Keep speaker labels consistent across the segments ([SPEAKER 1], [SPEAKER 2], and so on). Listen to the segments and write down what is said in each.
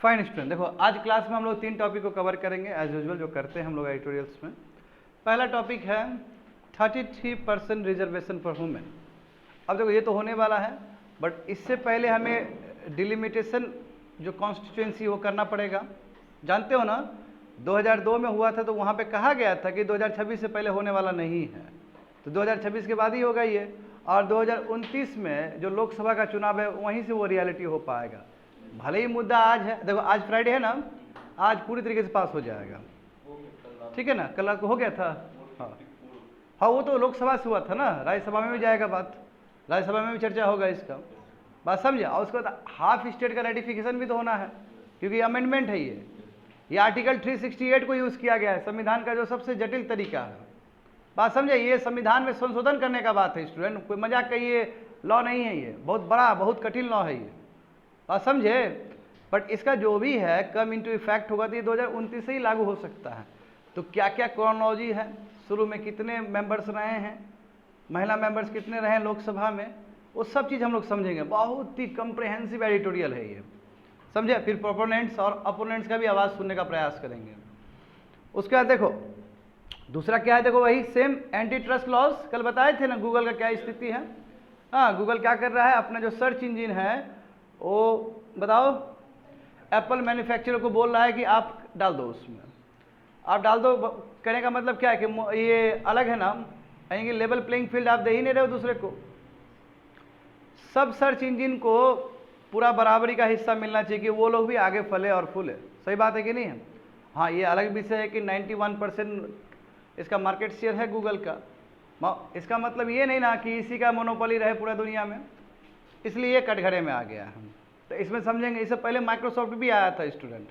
[SPEAKER 1] Fine student, देखो आज class में हम लोग 3 टॉपिक को कवर करेंगे एज यूजुअल जो करते हैं हम लोग एडिटोरियल्स में। पहला टॉपिक है 33% रिजर्वेशन फॉर वुमेन। अब देखो ये तो होने वाला है, बट इससे पहले हमें डिलिमिटेशन जो कॉन्स्टिट्यूएंसी वो करना पड़ेगा। जानते हो ना 2002 में हुआ था तो वहाँ पे कहा गया था कि 2026 से पहले होने वाला नहीं है, तो 2026 के बाद ही होगा ये। और 2029 में जो लोकसभा का चुनाव है वहीं से वो रियलिटी हो पाएगा। भले ही मुद्दा आज है, देखो आज फ्राइडे है ना, आज पूरी तरीके से पास हो जाएगा, ठीक है ना। कल रात को हो गया था, हाँ वो तो लोकसभा से हुआ था ना, राज्यसभा में भी जाएगा बात, राज्यसभा में भी चर्चा होगा इसका, बात समझा। और उसके बाद हाफ स्टेट का रेटिफिकेशन भी तो होना है, क्योंकि अमेंडमेंट है ये आर्टिकल 368 को यूज़ किया गया है, संविधान का जो सबसे जटिल तरीका है। बात समझे, ये संविधान में संशोधन करने का बात है स्टूडेंट, कोई मजाक का ये लॉ नहीं है, ये बहुत बड़ा बहुत कठिन लॉ है ये, बात समझे। बट इसका जो भी है कम इंटू इफेक्ट होगा तो ये 2029 से ही लागू हो सकता है। तो क्या क्या क्रोनोलॉजी है, शुरू में कितने मेंबर्स रहे हैं, महिला मेंबर्स कितने रहे लोकसभा में, वो सब चीज़ हम लोग समझेंगे। बहुत ही कम्प्रिहेंसिव एडिटोरियल है ये, समझे। फिर प्रोपोनेंट्स और अपोनेंट्स का भी आवाज़ सुनने का प्रयास करेंगे। उसके बाद देखो दूसरा क्या है, देखो वही सेम एंटी ट्रस्ट लॉज कल बताए थे ना, गूगल का क्या स्थिति है। हाँ, गूगल क्या कर रहा है, अपना जो सर्च इंजिन है वो बताओ, एप्पल मैन्युफैक्चरर को बोल रहा है कि आप डाल दो उसमें, आप डाल दो। कहने का मतलब क्या है कि ये अलग है ना, यानी कि लेवल प्लेइंग फील्ड आप दे ही नहीं रहे हो दूसरे को। सब सर्च इंजिन को पूरा बराबरी का हिस्सा मिलना चाहिए कि वो लोग भी आगे फले और फूले, सही बात है कि नहीं है। हाँ, ये अलग विषय है कि 91% इसका मार्केट शेयर है गूगल का। इसका मतलब ये नहीं ना कि इसी का मोनोपोली रहे पूरा दुनिया में, इसलिए ये कटघरे में आ गया है। तो इसमें समझेंगे, इससे पहले माइक्रोसॉफ्ट भी आया था स्टूडेंट,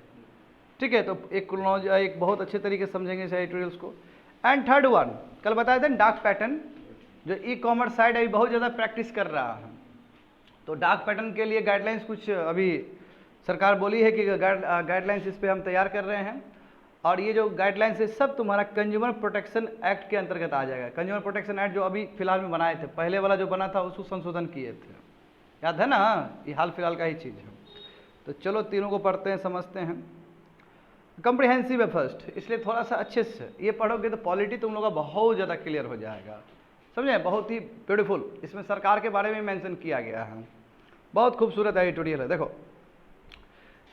[SPEAKER 1] ठीक है। तो एक बहुत अच्छे तरीके से समझेंगे इस एडिटोरियल्स को। एंड थर्ड वन कल बताया था डार्क पैटर्न, जो ई कॉमर्स साइट अभी बहुत ज़्यादा प्रैक्टिस कर रहा है। तो डार्क पैटर्न के लिए गाइडलाइंस कुछ अभी सरकार बोली है कि गाइडलाइंस इस पर हम तैयार कर रहे हैं, और ये जो गाइडलाइंस है सब तुम्हारा कंज्यूमर प्रोटेक्शन एक्ट के अंतर्गत आ जाएगा। कंज्यूमर प्रोटेक्शन एक्ट जो अभी फिलहाल में बनाए थे, पहले वाला जो बना था उसको संशोधन किए थे, याद है ना, ये हाल फिलहाल का ही चीज़ है। तो चलो तीनों को पढ़ते हैं, समझते हैं। कम्प्रिहेंसिव है फर्स्ट, इसलिए थोड़ा सा अच्छे से ये पढ़ोगे तो पॉलिटी तुम लोगों का बहुत ज़्यादा क्लियर हो जाएगा, समझे। बहुत ही ब्यूटीफुल, इसमें सरकार के बारे में मेंशन किया गया है, बहुत खूबसूरत एडिटोरियल है। देखो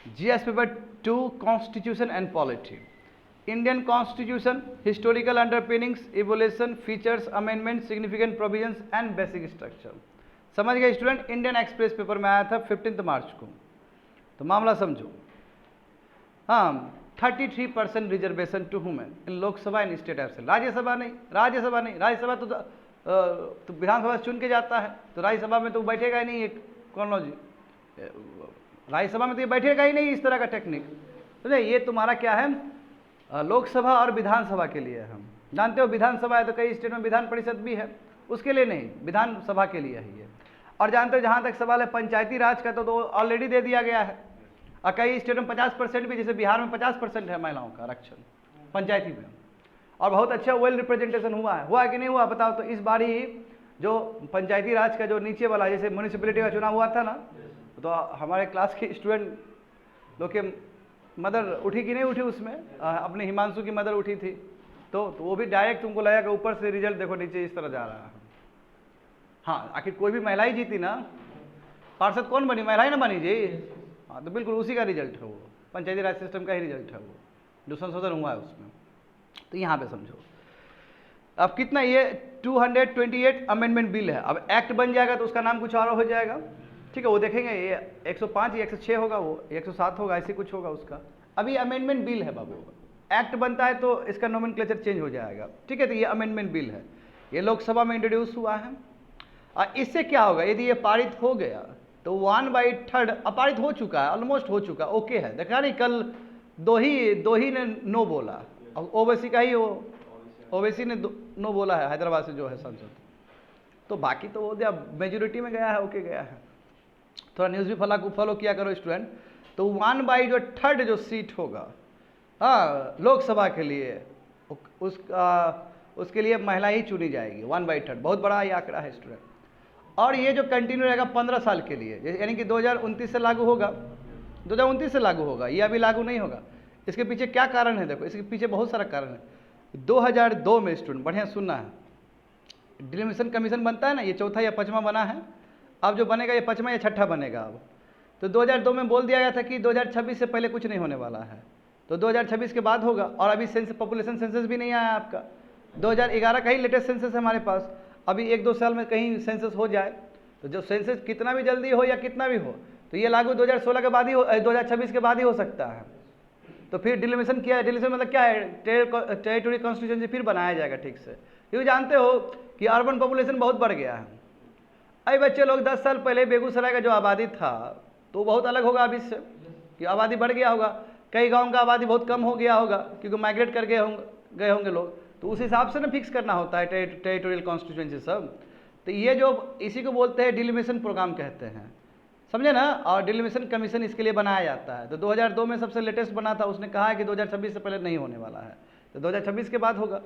[SPEAKER 1] GS paper 2 constitution and polity, Indian constitution, historical underpinnings, evolution, features, amendment, significant provisions and basic structure. समझ गए स्टूडेंट, इंडियन एक्सप्रेस पेपर में आया था 15 मार्च को। तो मामला समझो, हाँ 33% reservation to women in Lok Sabha and state assembly. Rajya Sabha नहीं, राज्यसभा नहीं, राज्यसभा तो विधानसभा चुन के जाता है, तो राज्यसभा में तो बैठेगा ही नहीं ये क्रोनोलॉजी, राज्यसभा में तो ये बैठेगा ही नहीं इस तरह का टेक्निक। तो ये तुम्हारा क्या है, लोकसभा और विधानसभा के लिए। हम जानते हो विधानसभा है तो कई स्टेट में विधान परिषद भी है, उसके लिए नहीं, विधानसभा के लिए है ये। और जानते हो जहाँ तक सवाल है पंचायती राज का तो ऑलरेडी दे दिया गया है, और कई स्टेट में 50% भी, जैसे बिहार में 50% है महिलाओं का आरक्षण पंचायती में, और बहुत अच्छा वेल रिप्रेजेंटेशन हुआ है कि नहीं हुआ बताओ। तो इस बार ही जो पंचायती राज का जो नीचे वाला, जैसे म्यूनिसिपैलिटी का चुनाव हुआ था ना, तो हमारे क्लास के स्टूडेंट लोग के मदर उठी कि नहीं उठी उसमें, अपने हिमांशु की मदर उठी थी, तो वो भी डायरेक्ट तुमको लगेगा ऊपर से रिजल्ट देखो नीचे इस तरह जा रहा है। हाँ, आखिर कोई भी महिला ही जीती ना, पार्षद कौन बनी, महिला ही ना बनी जी। हाँ, तो बिल्कुल उसी का रिजल्ट है वो, पंचायती राज सिस्टम का ही रिजल्ट है वो, जो संशोधन हुआ है उसमें। तो यहाँ पे समझो अब कितना, ये 228 अमेंडमेंट बिल है। अब एक्ट बन जाएगा तो उसका नाम कुछ और हो जाएगा, ठीक है, वो देखेंगे। ये 105 या 106 होगा, वो 107 होगा, ऐसे कुछ होगा उसका। अभी अमेंडमेंट बिल है बाबू, एक्ट बनता है तो इसका नोमेनक्लेचर चेंज हो जाएगा, ठीक है। तो ये अमेंडमेंट बिल है, ये लोकसभा में इंट्रोड्यूस हुआ है। और इससे क्या होगा, यदि ये पारित हो गया तो 1/3 अपारित हो चुका है, ऑलमोस्ट हो चुका, ओके है। देखा नहीं, कल दो ही ने नो बोला, ओवैसी का ही ओवैसी ने नो बोला है, हैदराबाद से जो है सांसद, तो बाकी तो वो मेजोरिटी में गया है, ओके गया है। थोड़ा न्यूज़ भी फॉलो किया करो स्टूडेंट। तो 1/3 जो सीट होगा, हाँ लोकसभा के लिए, उसके लिए महिला ही चुनी जाएगी, 1/3, बहुत बड़ा ये आंकड़ा है स्टूडेंट। और ये जो कंटिन्यू रहेगा 15 साल के लिए, यानी कि 2029 से लागू होगा, 2029 से लागू होगा, ये अभी लागू नहीं होगा। इसके पीछे क्या कारण है? देखो इसके पीछे बहुत सारा कारण है। 2002 में स्टूडेंट बढ़िया सुनना है, डिलिमिशन कमीशन बनता है ना, ये चौथा या पाँचवा बना है, अब जो बनेगा ये पाँचवा या छठा बनेगा अब। तो 2002 में बोल दिया गया था कि 2026 से पहले कुछ नहीं होने वाला है, तो 2026 के बाद होगा। और अभी पॉपुलेशन सेंसस भी नहीं आया आपका, 2011 का ही लेटेस्ट सेंसस है हमारे पास। अभी 1-2 साल में कहीं सेंसस हो जाए, तो जो सेंसस कितना भी जल्दी हो या कितना भी हो, तो ये लागू 2016 के बाद ही 2026 के बाद ही हो सकता है। तो फिर डिलिमिशन क्या है? डिलिमिशन मतलब क्या है? टेरिटोरी कॉन्स्टिट्यूएंसी फिर बनाया जाएगा ठीक से, क्योंकि जानते हो कि अर्बन पॉपुलेशन बहुत बढ़ गया है। अरे बच्चे लोग 10 साल पहले बेगूसराय का जो आबादी था तो बहुत अलग होगा अभी से, कि आबादी बढ़ गया होगा, कई गांव का आबादी बहुत कम हो गया होगा क्योंकि माइग्रेट कर गए होंगे लोग, तो उस हिसाब से ना फिक्स करना होता है टेरिटोरियल कॉन्स्टिट्यूएंसी सब। तो ये जो इसी को बोलते हैं डिलिमिशन प्रोग्राम कहते हैं, समझे ना। और डिलिमिशन कमीशन इसके लिए बनाया जाता है। तो 2002 में सबसे लेटेस्ट बना था, उसने कहा है कि 2026 से पहले नहीं होने वाला है, तो 2026 के बाद होगा।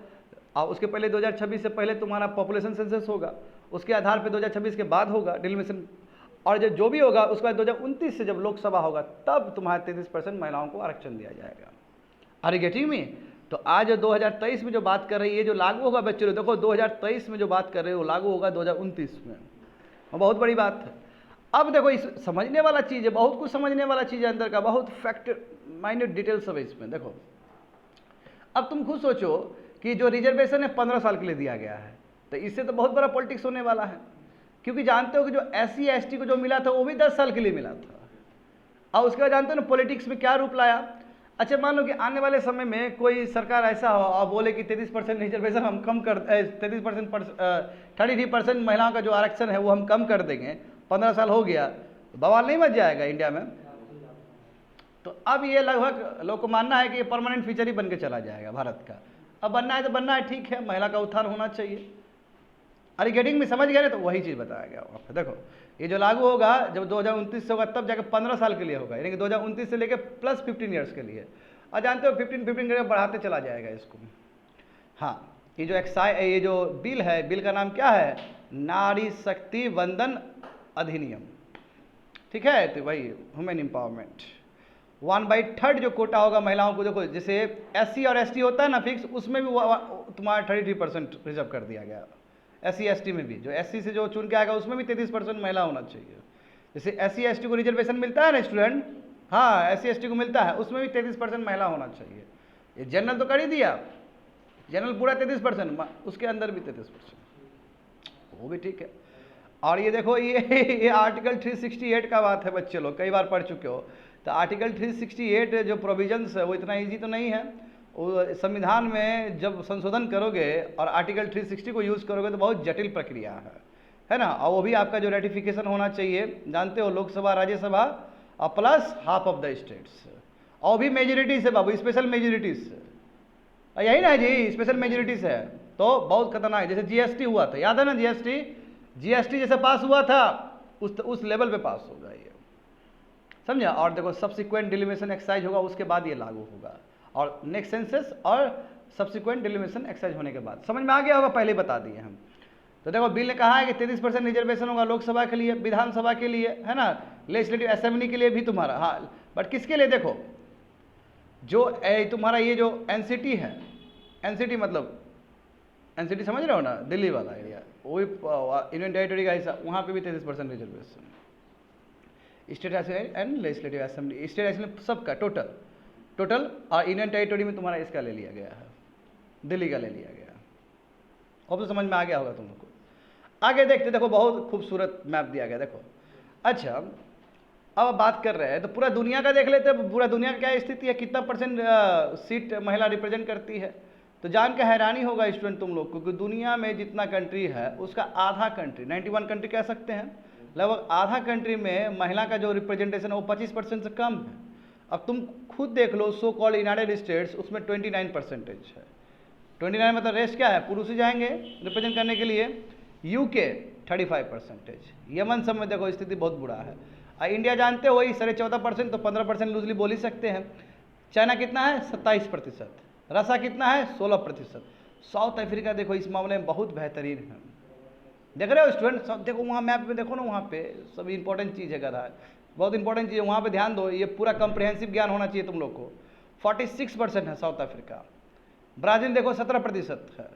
[SPEAKER 1] और उसके पहले 2026 से पहले तुम्हारा पॉपुलेशन सेंसस होगा, उसके आधार पे 2026 के बाद होगा डिलिमिशन। और जो भी होगा उसके बाद 2029 से जब लोकसभा होगा तब तुम्हारे 33% महिलाओं को आरक्षण दिया जाएगा। Are you getting me? तो आज 2023 में जो बात कर रही है, जो लागू होगा बच्चों, देखो 2023 में जो बात कर रहे हो लागू होगा 2029 में, और बहुत बड़ी बात है। अब देखो इस समझने वाला चीज़ है, बहुत कुछ समझने वाला चीज़ है अंदर का, बहुत फैक्ट माइन्यूट डिटेल्स है इसमें। देखो अब तुम खुद सोचो कि जो रिजर्वेशन है 15 साल के लिए दिया गया है, तो इससे तो बहुत बड़ा पॉलिटिक्स होने वाला है, क्योंकि जानते हो कि जो SC ST को जो मिला था वो भी 10 साल के लिए मिला था। और उसके बाद जानते हो ना पॉलिटिक्स में क्या रूप लाया। अच्छा मान लो कि आने वाले समय में कोई सरकार ऐसा हो और बोले कि 33% रिजर्वेशन हम कम कर 33% महिलाओं का जो आरक्षण है वो हम कम कर देंगे, 15 साल हो गया, तो बवाल नहीं मच जाएगा इंडिया में। तो अब ये लगभग लोग को मानना है कि ये परमानेंट फीचर ही बन के चला जाएगा भारत का। अब बनना है तो बनना है, ठीक है, महिला का उत्थान होना चाहिए। अरे गेटिंग में समझ गए ना, तो वही चीज़ बताया गया वहाँ पे। देखो ये जो लागू होगा जब 2029 से होगा तब जाकर 15 साल के लिए होगा, यानी कि 2029 से लेकर प्लस 15 ईयर्स के लिए। और जानते हो 15 करके बढ़ाते चला जाएगा इसको। हाँ, ये जो बिल है, बिल का नाम क्या है? नारी शक्ति वंदन अधिनियम, ठीक है। तो भाई वुमेन एम्पावरमेंट 1/3 जो कोटा होगा महिलाओं को, देखो जैसे SC और ST होता है ना फिक्स, उसमें भी तुम्हारा 33% रिजर्व कर दिया गया। SC ST में भी जो SC से जो चुन के आएगा उसमें भी 33% महिला होना चाहिए। जैसे SC ST को रिजर्वेशन मिलता है ना स्टूडेंट, हाँ SC ST को मिलता है, उसमें भी 33% महिला होना चाहिए। ये जनरल तो कर ही दिया, जनरल पूरा 33%, उसके अंदर भी 33%, वो भी ठीक है। और ये देखो ये आर्टिकल 368 का बात है बच्चे लोग, कई बार पढ़ चुके हो। तो आर्टिकल 368 जो प्रोविजंस है वो इतना ईजी तो नहीं है। वो संविधान में जब संशोधन करोगे और आर्टिकल 360 को यूज़ करोगे तो बहुत जटिल प्रक्रिया है ना। और वो भी आपका जो रेटिफिकेशन होना चाहिए, जानते हो लोकसभा राज्यसभा और plus half of the states, और भी मेजोरिटी से बाबू, स्पेशल मेजोरिटी से, यही ना जी, स्पेशल मेजोरिटी से है। तो बहुत खतरनाक है। जैसे GST हुआ था, याद है ना GST जैसे पास हुआ था उस लेवल पे पास होगा ये, समझा। और देखो सब्सिक्वेंट डिलिमिशन एक्सरसाइज होगा उसके बाद ये लागू होगा, और नेक्स्ट सेंसस और सब्सिक्वेंट डिलिमिशन एक्सरसाइज होने के बाद। समझ में आ गया होगा, पहले बता दिए हम। तो देखो बिल ने कहा है कि 33% रिजर्वेशन होगा लोकसभा के लिए, विधानसभा के लिए, है ना, लेजिस्लेटिव असेंबली के लिए भी तुम्हारा। हाँ, बट किसके लिए? देखो जो तुम्हारा ये जो NCT है, NCT मतलब NCT समझ रहे हो ना, दिल्ली वाला एरिया, वो यूनियन टेरिटरी का हिस्सा, वहाँ पे भी 33% reservation. State and legislative assembly, state assembly सबका टोटल और यूनियन टेरिटरी में तुम्हारा इसका ले लिया गया है, दिल्ली का ले लिया गया। अब तो समझ में आ गया होगा तुम लोग को। आगे देखते, देखो बहुत खूबसूरत मैप दिया गया। देखो अच्छा, अब बात कर रहे हैं तो पूरा दुनिया का देख लेते हैं, पूरा दुनिया का क्या स्थिति है, कितना परसेंट सीट महिला रिप्रेजेंट करती है। तो जान के हैरानी होगा स्टूडेंट तुम लोग को कि दुनिया में जितना कंट्री है उसका आधा कंट्री, 91 कंट्री कह सकते हैं, लगभग आधा कंट्री में महिला का जो रिप्रेजेंटेशन है वो 25% से कम है। अब तुम खुद देख लो, सो कॉल्ड यूनाइटेड स्टेट्स, उसमें 29% है। 29 मतलब रेस्ट क्या है, पुरुष ही जाएंगे रिप्रेजेंट करने के लिए। UK 35%, यमन सब में देखो स्थिति बहुत बुरा है। और इंडिया जानते हो वही 14.5%, तो 15% लूजली बोल ही सकते हैं। चाइना कितना है, 27%। रसा कितना है, 16%। साउथ अफ्रीका देखो इस मामले में बहुत बेहतरीन है। देख रहे हो स्टूडेंट, सब देखो वहाँ मैप में देखो ना, वहाँ पे सब इंपॉर्टेंट चीज़ है गधा, बहुत इंपॉर्टेंट चीज़ है, वहाँ पे ध्यान दो, ये पूरा कम्प्रिहेंसिव ज्ञान होना चाहिए तुम लोग को। 46% है साउथ अफ्रीका। ब्राज़ील देखो 17% है।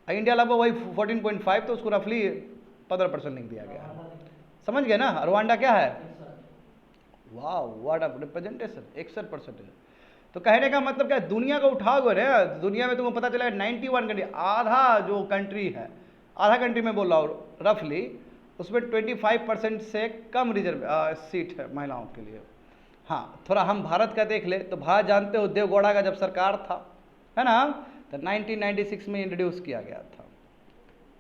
[SPEAKER 1] इंडिया लगभग वही 14.5, तो उसको रफली 15% लिख दिया गया है। समझ गए ना। रवांडा क्या है? वाह, व्हाट अ रिप्रेजेंटेशन, 61% है। तो कहने का मतलब क्या है, दुनिया को उठाओगे ना, दुनिया में तुमको पता चला 91 कंट्री, आधा जो कंट्री है, आधा कंट्री में बोल रहा हूँ रफली, उसमें 25% से कम रिजर्व सीट है महिलाओं के लिए। हाँ, थोड़ा हम भारत का देख ले तो भारत जानते हो देवगौड़ा का जब सरकार था, है ना, तो 1996 में इंट्रोड्यूस किया गया था,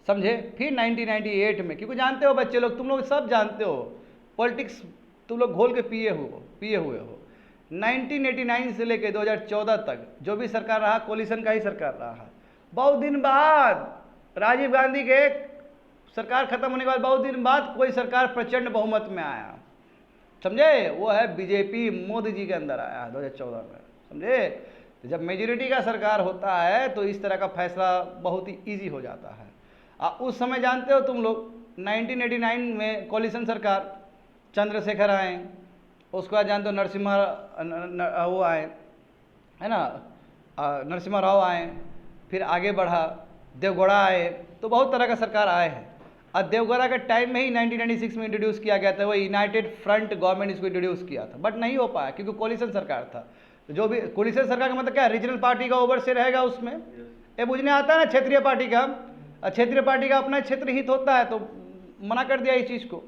[SPEAKER 1] समझे। फिर 1998 में, क्योंकि जानते हो बच्चे लोग, तुम लोग सब जानते हो, पॉलिटिक्स तुम लोग घोल के पिए हुए हो। 1989 से लेकर 2014 तक जो भी सरकार रहा, कोलिशन का ही सरकार रहा है। बहुत दिन बाद राजीव गांधी के सरकार खत्म होने के बाद बहुत दिन बाद कोई सरकार प्रचंड बहुमत में आया, समझे। वो है बीजेपी, मोदी जी के अंदर आया 2014 में, समझे। तो जब मेजोरिटी का सरकार होता है तो इस तरह का फैसला बहुत ही ईजी हो जाता है। उस समय जानते हो तुम लोग 1989 में कोलिशन सरकार, चंद्रशेखर आए, उसके बाद जानते हो नरसिम्हा वो आए, है ना, नरसिम्हा राव आए, फिर आगे बढ़ा देवगौड़ा आए, तो बहुत तरह का सरकार आए हैं। और देवगौड़ा के टाइम में ही 1996 में इंट्रोड्यूस किया गया था, वो यूनाइटेड फ्रंट गवर्नमेंट इसको इंट्रोड्यूस किया था, बट नहीं हो पाया क्योंकि कोलिशन सरकार था। तो जो भी कोलिशन सरकार का मतलब क्या है, रीजनल पार्टी का ओवर से रहेगा उसमें, ये बुझने आता है ना, क्षेत्रीय पार्टी का, क्षेत्रीय पार्टी का अपना क्षेत्र हित होता है, तो मना कर दिया इस चीज़ को।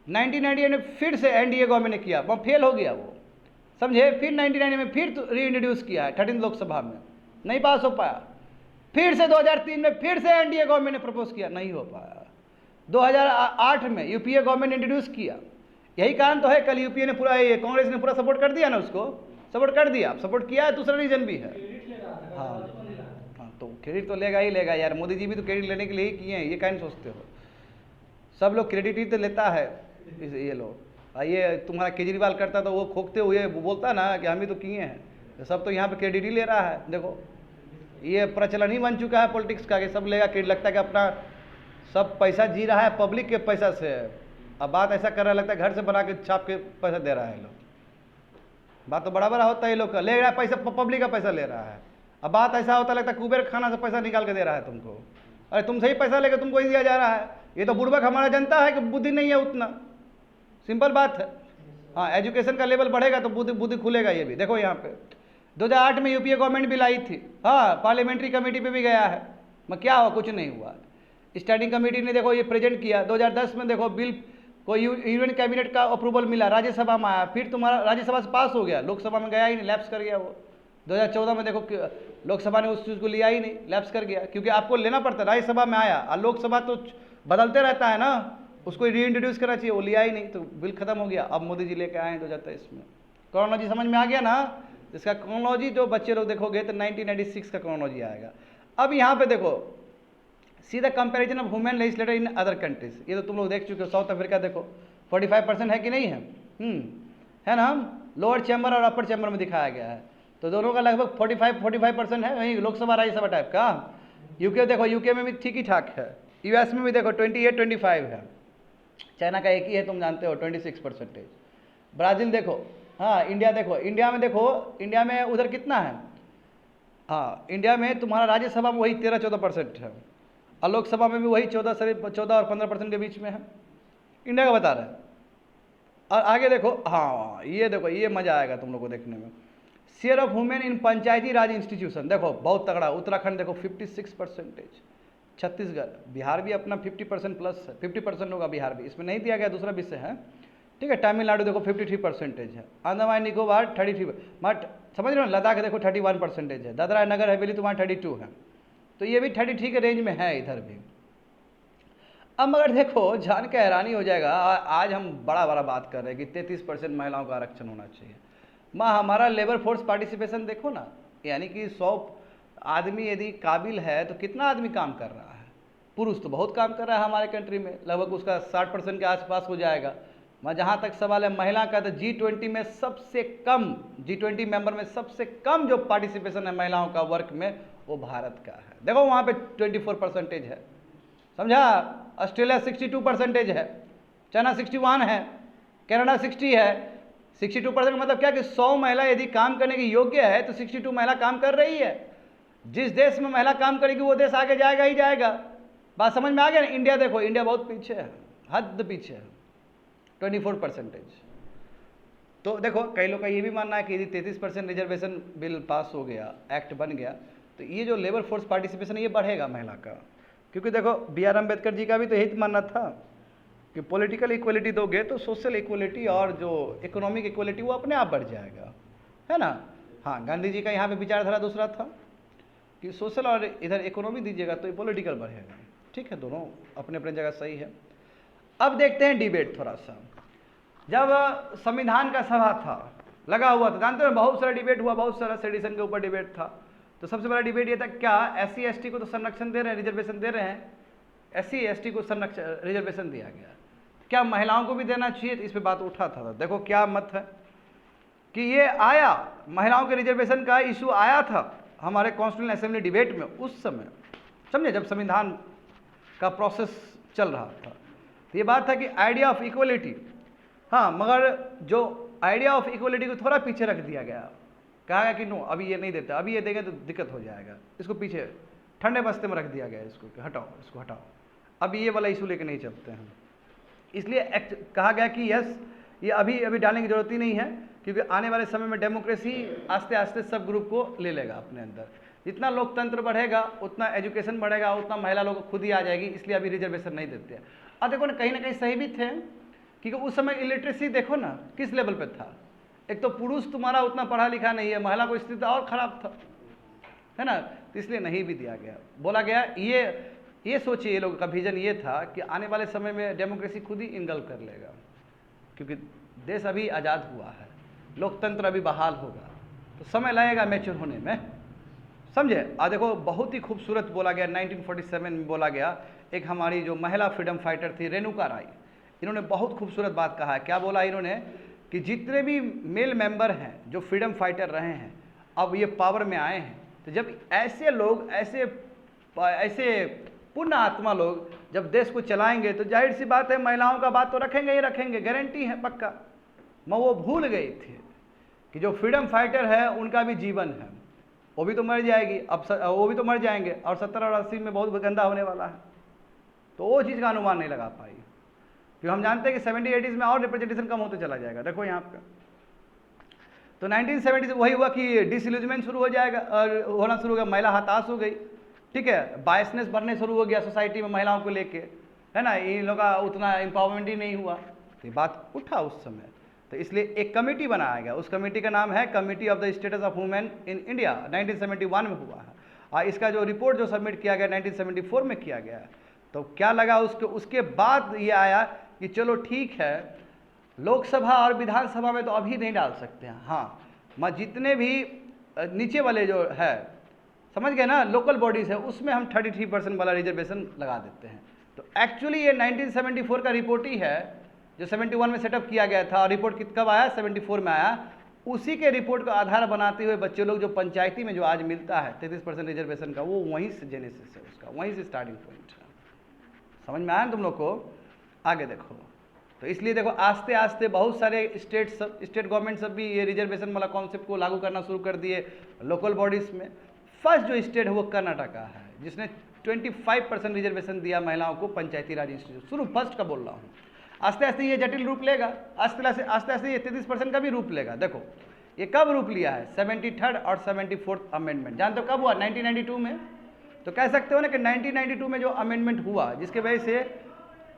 [SPEAKER 1] 1998 में फिर से एनडीए गवर्नमेंट ने किया, वहाँ फेल हो गया वो, समझे। फिर 1999 में फिर रीइंट्रोड्यूस किया है 13 लोकसभा में, नहीं पास हो पाया। फिर से 2003 में फिर से एनडीए गवर्नमेंट ने प्रपोज किया, नहीं हो पाया। 2008 में यूपीए गवर्नमेंट ने इंट्रोड्यूस किया, यही कारण तो है कल यूपीए ने पूरा, ये कांग्रेस ने पूरा सपोर्ट कर दिया ना, उसको सपोर्ट कर दिया, सपोर्ट किया है। दूसरा रीजन भी है, हाँ, तो क्रेडिट तो लेगा ही लेगा यार, मोदी जी भी तो क्रेडिट लेने के लिए ही किए हैं, ये क्या नहीं सोचते हो। सब लोग क्रेडिट ही तो लेता है, ये लोग। ये तुम्हारा केजरीवाल करता तो वो खोखते हुए वो बोलता ना कि हम ही तो किए हैं, तो सब तो यहाँ पे क्रेडिट ही ले रहा है। देखो ये प्रचलन ही बन चुका है पॉलिटिक्स का कि सब लेगा क्रेडिट, लगता है कि अपना सब पैसा जी रहा है पब्लिक के पैसा से। अब बात ऐसा कर रहा लगता है घर से बना के छाप के पैसा दे रहा है लोग, बात तो बड़ा बड़ा होता है, ये लोग का ले रहा है पैसा, पब्लिक का पैसा ले रहा है। अब बात ऐसा होता लगता है कुबेर खाना से पैसा निकाल के दे रहा है तुमको, अरे तुमसे ही पैसा लेकर तुमको ही दिया जा रहा है। ये तो बुड़बक हमारा जनता है कि बुद्धि नहीं है उतना, सिंपल बात है। हाँ, एजुकेशन का लेवल बढ़ेगा तो बुद्धि खुलेगा। ये भी देखो यहाँ पे 2008 में यूपीए गवर्नमेंट बिल आई थी, हाँ, पार्लियामेंट्री कमेटी पे भी गया है, मैं क्या हुआ, कुछ नहीं हुआ। स्टैंडिंग कमेटी ने देखो ये प्रेजेंट किया, 2010 में देखो बिल को यूनियन कैबिनेट का अप्रूवल मिला, राज्यसभा में आया, फिर तुम्हारा राज्यसभा से पास हो गया, लोकसभा में गया ही नहीं, लैप्स कर गया वो। 2014 में देखो लोकसभा ने उस चीज़ को लिया ही नहीं, लैप्स कर गया, क्योंकि आपको लेना पड़ता है। राज्यसभा में आया और लोकसभा तो बदलते रहता है ना, उसको रीइंट्रोड्यूस करना चाहिए, वो लिया ही नहीं, तो बिल खत्म हो गया। अब मोदी जी लेके आए हैं 2023 में। क्रोनोलॉजी समझ में आ गया ना, इसका क्रोनोलॉजी जो बच्चे लोग देखोगे तो 1996 का क्रोनोलॉजी आएगा। अब यहाँ पे देखो सीधा comparison of women legislator in other countries, ये तो तुम लोग देख चुके हो। साउथ अफ्रीका देखो 45% है कि नहीं है, है ना, लोअर चैम्बर और अपर चैम्बर में दिखाया गया है, तो दोनों का लगभग 45% है, वहीं लोकसभा राज्यसभा टाइप का। यूके देखो, यूके में भी ठीक ही ठाक है। यूएस में भी देखो 28-25 है, चाइना का एक ही है तुम जानते हो 26%। ब्राज़ील देखो, हाँ, इंडिया देखो, इंडिया में देखो, इंडिया में उधर कितना है, हाँ, इंडिया में तुम्हारा राज्यसभा में वही 13-14% है, और लोकसभा में भी वही 14 और 15% के बीच में है, इंडिया का बता रहे हैं। और आगे देखो, हाँ, ये देखो, ये मज़ा आएगा तुम लोग को देखने में। Share of women in Panchayati Raj institution देखो बहुत तगड़ा, उत्तराखंड देखो 56%, छत्तीसगढ़, बिहार भी अपना 50% प्लस है, 50% होगा बिहार भी, इसमें नहीं दिया गया, दूसरा विषय है, ठीक है। तमिलनाडु देखो 53% है, अंडमान निकोबार 33, बट समझ रहे हो, लद्दाख देखो 31% है, दादरा नगर हवेली तुम्हारा 32 है, तो ये भी 33 के रेंज में है इधर भी। अब मगर देखो जान के हैरानी हो जाएगा, आज हम बड़ा बात कर रहे हैं कि 33% महिलाओं का आरक्षण होना चाहिए। हमारा लेबर फोर्स पार्टिसिपेशन देखो ना, यानी कि 100 आदमी यदि काबिल है तो कितना आदमी काम कर रहा है, पुरुष तो बहुत काम कर रहा है हमारे कंट्री में, लगभग उसका 60% के आसपास हो जाएगा। जहाँ तक सवाल है महिला का, तो G20 में सबसे कम, G20 मेंबर में सबसे कम जो पार्टिसिपेशन है महिलाओं का वर्क में, वो भारत का है। देखो वहाँ पे 24% है, समझा। ऑस्ट्रेलिया 62% है, चाइना 61 है, कनाडा 60 है। 62% का मतलब क्या कि 100 महिला यदि काम करने की योग्य है तो 62 महिला काम कर रही है। जिस देश में महिला काम करेगी वो देश आगे जाएगा ही जाएगा। बात समझ में आ गया ना। इंडिया देखो, इंडिया बहुत पीछे है, हद पीछे है, 24%। तो देखो कई लोग का ये भी मानना है कि यदि 33% रिजर्वेशन बिल पास हो गया, एक्ट बन गया, तो ये जो लेबर फोर्स पार्टिसिपेशन है ये बढ़ेगा महिला का। क्योंकि देखो B.R. अम्बेडकर जी का भी तो यही मानना था कि पॉलिटिकल इक्वलिटी दोगे तो सोशल इक्वलिटी और जो इकोनॉमिक इक्वलिटी वो अपने आप बढ़ जाएगा, है ना। हाँ, गांधी जी का यहाँ पे विचारधारा दूसरा था कि सोशल और इधर इकोनॉमी दीजिएगा तो ये पॉलिटिकल बढ़ेगा। ठीक है, दोनों अपने अपने जगह सही है। अब देखते हैं डिबेट थोड़ा सा। जब संविधान का सभा था, लगा हुआ था, जानते हो बहुत सारा डिबेट हुआ, बहुत सारा सेडिशन के ऊपर डिबेट था। तो सबसे बड़ा डिबेट ये था, क्या SC ST को तो संरक्षण दे रहे हैं, रिजर्वेशन दे रहे हैं, SC ST को संरक्षण रिजर्वेशन दिया गया, क्या महिलाओं को भी देना चाहिए? तो इस पर बात उठा था। देखो क्या मत है कि ये आया, महिलाओं के रिजर्वेशन का इशू आया था हमारे कॉन्स्टिट्यूशन असेंबली डिबेट में उस समय, समझे, जब संविधान का प्रोसेस चल रहा था। तो ये बात था कि आइडिया ऑफ इक्वलिटी, हाँ, मगर जो आइडिया ऑफ इक्वलिटी को थोड़ा पीछे रख दिया गया। कहा गया कि नो, अभी ये नहीं देता, अभी ये देंगे तो दिक्कत हो जाएगा, इसको पीछे ठंडे बस्ते में रख दिया गया, इसको हटाओ, इसको हटाओ, अभी ये वाला इशू लेके नहीं चलते हैं। इसलिए कहा गया कि यस, ये अभी डालने की जरूरत ही नहीं है, क्योंकि आने वाले समय में डेमोक्रेसी आस्ते आस्ते सब ग्रुप को ले लेगा अपने अंदर। जितना लोकतंत्र बढ़ेगा उतना एजुकेशन बढ़ेगा, उतना महिला लोग खुद ही आ जाएगी, इसलिए अभी रिजर्वेशन नहीं देते हैं। अब देखो ना कहीं सही भी थे, क्योंकि उस समय इलिटरेसी देखो ना किस लेवल पे था। एक तो पुरुष तुम्हारा उतना पढ़ा लिखा नहीं है, महिला को स्थिति और खराब था, है ना। तो इसलिए नहीं भी दिया गया। बोला गया ये सोचिए, ये लोगों का विजन ये था कि आने वाले समय में डेमोक्रेसी खुद ही इनगल्फ कर लेगा, क्योंकि देश अभी आज़ाद हुआ है, लोकतंत्र अभी बहाल होगा, तो समय लगेगा मैच्योर होने में, समझे। देखो बहुत ही खूबसूरत बोला गया 1947 में बोला गया। एक हमारी जो महिला फ्रीडम फाइटर थी रेणुका राय, इन्होंने बहुत खूबसूरत बात कहा है। क्या बोला इन्होंने कि जितने भी मेल मेंबर हैं जो फ्रीडम फाइटर रहे हैं, अब ये पावर में आए हैं, तो जब ऐसे लोग ऐसे पुण्य आत्मा लोग जब देश को चलाएंगे तो जाहिर सी बात है महिलाओं का बात तो रखेंगे ही रखेंगे, गारंटी है, पक्का। मैं वो भूल गई थी कि जो फ्रीडम फाइटर है उनका भी जीवन है, वो भी तो मर जाएगी, अब वो भी तो मर जाएंगे, और 70 और 80 में बहुत गंदा होने वाला है। तो वो चीज़ का अनुमान नहीं लगा पाई, क्योंकि हम जानते हैं कि 70-80s में और रिप्रेजेंटेशन कम होते चला जाएगा। देखो यहाँ पे तो 1970 वही हुआ कि डिसइल्यूजमेंट शुरू हो जाएगा और होना शुरू हो गया, महिला हताश हो गई, ठीक है, बायसनेस बढ़ने शुरू हो गया सोसाइटी में महिलाओं को लेके, है ना। इन लोगों का उतना एम्पावरमेंट ही नहीं हुआ, तो ये बात उठा उस समय। तो इसलिए एक कमेटी बनाया गया, उस कमेटी का नाम है committee of the status of women in India, 1971 में हुआ है। और इसका जो रिपोर्ट जो सबमिट किया गया 1974 में किया गया। तो क्या लगा उसके बाद ये आया कि चलो ठीक है, लोकसभा और विधानसभा में तो अभी नहीं डाल सकते हैं, हाँ, मैं जितने भी नीचे वाले जो है, समझ गए ना, लोकल बॉडीज़ है, उसमें हम 33% वाला रिजर्वेशन लगा देते हैं। तो एक्चुअली ये 1974 का रिपोर्ट ही है जो 71 में सेटअप किया गया था, और रिपोर्ट कब आया, 74 में आया। उसी के रिपोर्ट का आधार बनाते हुए बच्चे लोग जो पंचायती में जो आज मिलता है 33% रिजर्वेशन का, वो वहीं से जेनेसिस है उसका, वहीं से स्टार्टिंग पॉइंट है। समझ में आया तुम लोग को? आगे देखो। तो इसलिए देखो आस्ते आस्ते बहुत सारे स्टेट गवर्नमेंट सब भी ये रिजर्वेशन वाला कॉन्सेप्ट को लागू करना शुरू कर दिए लोकल बॉडीज़ में। फर्स्ट जो स्टेट है वो कर्नाटका है, जिसने 25% रिजर्वेशन दिया महिलाओं को पंचायती राज इंस्टीट्यूट, शुरू फर्स्ट का बोल रहा हूँ। आस्ते आस्ते ये जटिल रूप लेगा, आस्ते आस्ते ये 33% का भी रूप लेगा। देखो ये कब रूप लिया है, 73rd और 74th अमेंडमेंट, जानते हो कब हुआ, 1992 में। तो कह सकते हो ना कि 1992 में जो अमेंडमेंट हुआ, जिसके वजह से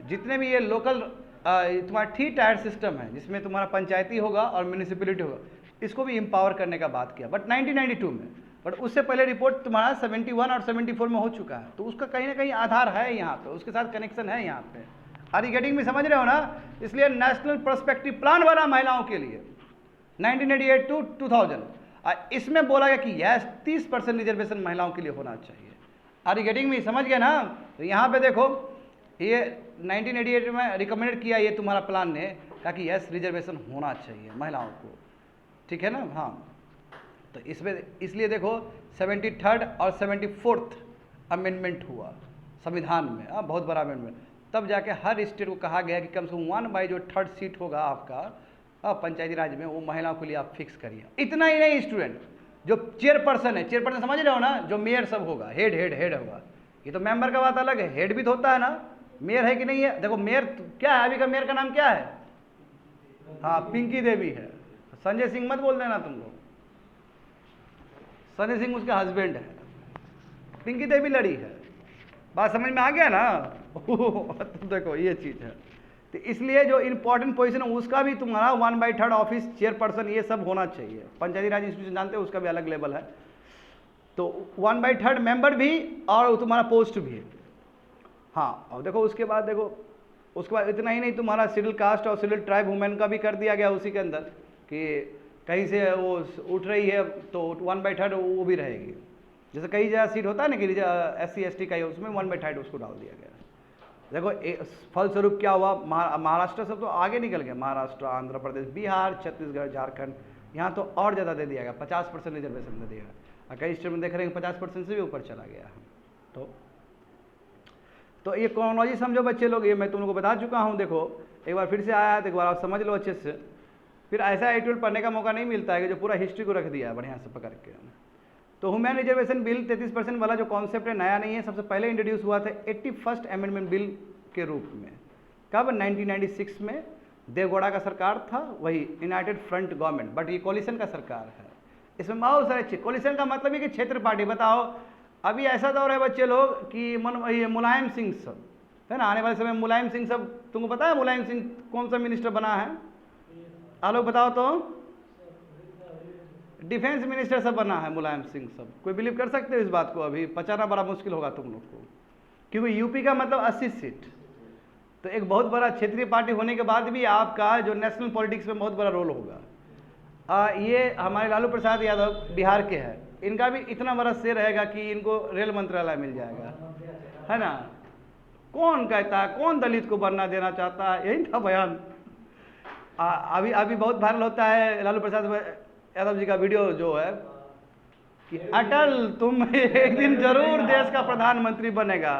[SPEAKER 1] जितने भी ये लोकल तुम्हारा 3 टायर सिस्टम है, जिसमें तुम्हारा पंचायती होगा और म्यूनिसिपैलिटी होगा, इसको भी एम्पावर करने का बात किया, बट 1992 में। बट उससे पहले रिपोर्ट तुम्हारा 71 और 74 में हो चुका है, तो उसका कहीं ना कहीं आधार है यहाँ पे, उसके साथ कनेक्शन है यहाँ पे। आर यू गेटिंग में, समझ रहे हो ना। इसलिए नेशनल पर्सपेक्टिव प्लान बना महिलाओं के लिए 1988 to 2000, इसमें बोला गया कि यस 30% रिजर्वेशन महिलाओं के लिए होना चाहिए। आर यू गेटिंग में, समझ गए ना। तो यहाँ पे देखो ये 1988 में रिकमेंड किया ये तुम्हारा प्लान ने, कहा कि यस रिजर्वेशन होना चाहिए महिलाओं को, ठीक है ना। हाँ, तो इसमें इसलिए देखो 73rd और 74th अमेंडमेंट हुआ संविधान में, बहुत बड़ा अमेंडमेंट। तब जाके हर स्टेट को कहा गया कि कम से कम 1/3 जो थर्ड सीट होगा आपका पंचायती राज में, वो महिलाओं के लिए आप फिक्स करिए। इतना ही नहीं स्टूडेंट, जो चेयरपर्सन है, चेयरपर्सन समझ रहे हो ना, जो मेयर सब होगा, हेड होगा, ये तो मेंबर का बात अलग है, हेड भी तो होता है ना, मेयर है कि नहीं है? देखो मेयर क्या है, अभी का मेयर का नाम क्या है? हाँ, पिंकी देवी है। संजय सिंह मत बोल देना तुम लोग, संजय सिंह उसका हस्बैंड है, पिंकी देवी लड़ी है। बात समझ में आ गया ना? तो देखो ये चीज़ है, तो इसलिए जो इंपॉर्टेंट पोजीशन है उसका भी तुम्हारा 1/3 ऑफिस, चेयरपर्सन, ये सब होना चाहिए। पंचायती राज इंस्टीट्यूशन जानते हो, उसका भी अलग लेवल है, तो 1/3 मेंबर भी और तुम्हारा पोस्ट भी है। हाँ, और देखो उसके बाद देखो, उसके बाद इतना ही नहीं, तुम्हारा शेड्यूल कास्ट और शेड्यूल ट्राइब वुमेन का भी कर दिया गया उसी के अंदर, कि कहीं से वो उठ रही है तो 1/3 वो भी रहेगी। जैसे कई जगह सीट होता है ना कि SC ST का ही, उसमें 1/3 उसको डाल दिया गया। देखो फलस्वरूप क्या हुआ, महाराष्ट्र सब तो आगे निकल गया, महाराष्ट्र, आंध्र प्रदेश, बिहार, छत्तीसगढ़, झारखंड, यहाँ तो और ज़्यादा दे दिया गया, 50% रिजर्वेशन दे दिया। और कई स्टेट में देख रहे हैं 50% से भी ऊपर चला गया है। तो ये क्रोनोलॉजी समझो बच्चे लोग, ये मैं तुम लोगों को बता चुका हूँ। देखो एक बार फिर से आया है तो एक बार आप समझ लो अच्छे से, फिर ऐसा एटुअल पढ़ने का मौका नहीं मिलता है कि जो पूरा हिस्ट्री को रख दिया है बढ़िया से पकड़ के। तो ह्यूमन रिजर्वेशन बिल 33% वाला जो कॉन्सेप्ट है, नया नहीं है, सबसे पहले इंट्रोड्यूस हुआ था 81st अमेंडमेंट बिल के रूप में। कब? 1996 में। देवगौड़ा का सरकार था, वही यूनाइटेड फ्रंट गवर्नमेंट, बट ये कोलिशन का सरकार है। इसमें बहुत सारे, कोलिशन का मतलब है कि क्षेत्र पार्टी। बताओ अभी ऐसा दौर है बच्चे लोग कि ये मुलायम सिंह सब है ना, आने वाले समय में मुलायम सिंह सब, तुमको पता है मुलायम सिंह कौन सा मिनिस्टर बना है? आप लोग बताओ तो। डिफेंस मिनिस्टर सब बना है मुलायम सिंह सब। कोई बिलीव कर सकते हो इस बात को? अभी पचाना बड़ा मुश्किल होगा तुम लोग को, क्योंकि यूपी का मतलब 80 सीट, तो एक बहुत बड़ा क्षेत्रीय पार्टी होने के बाद भी आपका जो नेशनल पॉलिटिक्स में बहुत बड़ा रोल होगा। ये हमारे लालू प्रसाद यादव बिहार के हैं, इनका भी इतना बड़ा शेयर रहेगा कि इनको रेल मंत्रालय मिल जाएगा, है ना। कौन कहता है, कौन दलित को बनना देना चाहता है? यही था बयान। अभी बहुत वायरल होता है लालू प्रसाद यादव जी का वीडियो जो है कि अटल तुम एक दिन जरूर देश का प्रधानमंत्री बनेगा।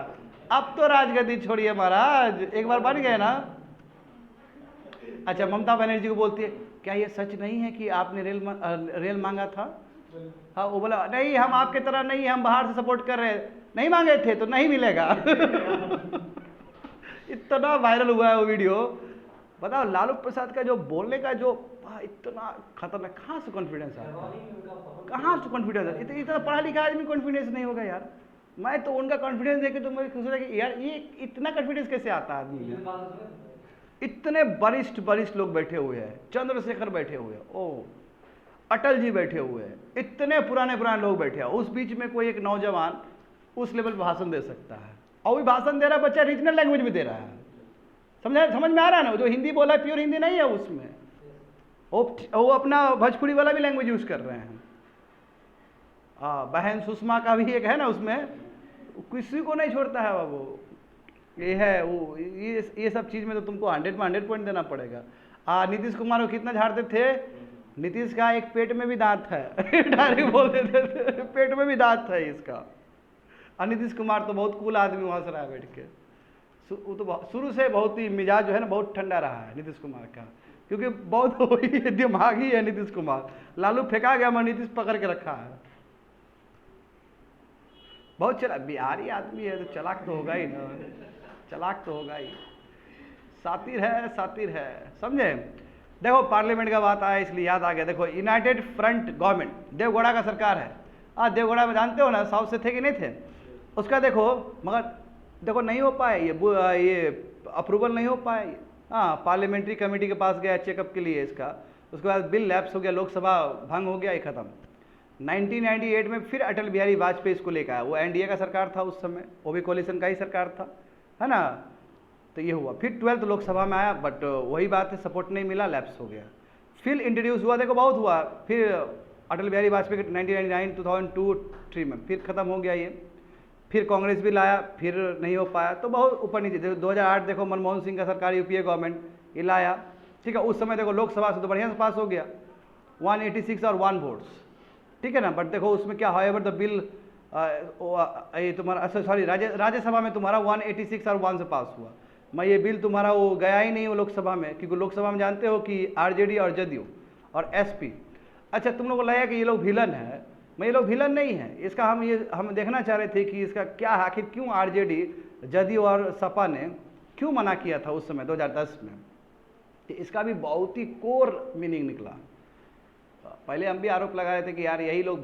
[SPEAKER 1] अब तो राजगद्दी छोड़िए महाराज, एक बार बन गए ना। अच्छा, ममता बनर्जी को बोलती है, क्या ये सच नहीं है कि आपने रेल मांगा था? हाँ, वो बोला नहीं, हम आपके तरह नहीं, हम बाहर से सपोर्ट कर रहे हैं। नहीं मांगे थे तो नहीं मिलेगा। इतना वायरल हुआ है वो वीडियो। बताओ लालू प्रसाद का जो बोलने का जो इतना खतरनाक, कहाँ से कॉन्फिडेंस है? कहाँ से कॉन्फिडेंस है? इतना पढ़ा लिखा आदमी कॉन्फिडेंस नहीं होगा यार। मैं तो उनका कॉन्फिडेंस देख के तो मैं सोचा कि यार ये इतना कॉन्फिडेंस कैसे आता है आदमी में? इतने वरिष्ठ लोग बैठे हुए हैं, चंद्रशेखर बैठे हुए हैं, ओ अटल जी बैठे हुए हैं, इतने पुराने लोग बैठे हैं। उस बीच में कोई एक नौजवान उस लेवल पर भाषण दे सकता है, और वही भाषण दे रहा है बच्चा रीजनल लैंग्वेज में दे रहा है। समझ में आ रहा है ना? जो हिंदी बोला है प्योर हिंदी नहीं है उसमें, वो अपना भोजपुरी वाला भी लैंग्वेज यूज कर रहे हैं। बहन सुषमा का भी एक है ना, उसमें किसी को नहीं छोड़ता है बाबू। ये है वो, ये सब चीज़ में तो तुमको 100 में 100 पॉइंट देना पड़ेगा। नीतीश कुमार को कितना झाड़ते थे? नीतीश का एक पेट में भी दांत है। डायरेक्ट बोल देते थे पेट में भी दांत है इसका। और नीतीश कुमार तो बहुत कूल आदमी हंस रहा है बैठ के। वो तो शुरू से बहुत ही मिजाज जो है ना बहुत ठंडा रहा है नीतीश कुमार का, क्योंकि बहुत दिमागी है नीतीश कुमार। लालू फेंका गया मगर नीतीश पकड़ के रखा है। बहुत चला, बिहारी आदमी है तो चलाक तो होगा ही ना, चलाक तो होगा ही। सातिर है, समझे? देखो पार्लियामेंट का बात आया इसलिए याद आ गया। देखो यूनाइटेड फ्रंट गवर्नमेंट देवगौड़ा का सरकार है। देवगौड़ा में जानते हो ना, साउथ से थे कि नहीं थे? उसका देखो, मगर देखो नहीं हो पाए ये अप्रूवल नहीं हो पाए। हाँ, पार्लियामेंट्री कमेटी के पास गया चेकअप के लिए इसका, उसके बाद बिल लैप्स हो गया, लोकसभा भंग हो गया, ये खत्म। 1998 में फिर अटल बिहारी वाजपेयी इसको लेकर आया। वो एनडीए का सरकार था उस समय, वो भी कोलिशन का ही सरकार था, है ना। तो ये हुआ, फिर 12th लोकसभा में आया, बट वही बात है, सपोर्ट नहीं मिला, लैप्स हो गया। फिर इंट्रोड्यूस हुआ, देखो बहुत हुआ। फिर अटल बिहारी वाजपेयी के 1999, 2002-3 में फिर खत्म हो गया ये। फिर कांग्रेस भी लाया, फिर नहीं हो पाया, तो बहुत ऊपर नीचे। 2008 देखो मनमोहन सिंह का सरकार, यूपीए गवर्नमेंट, ये लाया, ठीक है। उस समय देखो लोकसभा से तो बढ़िया से पास हो गया, 186 और 1 वोट्स, ठीक है ना। बट देखो उसमें क्या, हाउएवर द बिल ये तुम्हारा सॉरी राज्यसभा में तुम्हारा 186 और 1 से पास हुआ। मैं ये बिल तुम्हारा वो गया ही नहीं वो लोकसभा में, क्योंकि लोकसभा में जानते हो कि आरजेडी और जदयू और एसपी। अच्छा, तुम लोग को लगा कि ये लोग विलन है, मैं ये लोग विलन नहीं है। इसका हम देखना चाह रहे थे कि इसका क्या है, आखिर क्यों आरजेडी, जदयू और सपा ने क्यों मना किया था उस समय 2010 में। तो इसका भी बहुत ही कोर मीनिंग निकला। पहले हम भी आरोप लगा रहे थे कि यार यही लोग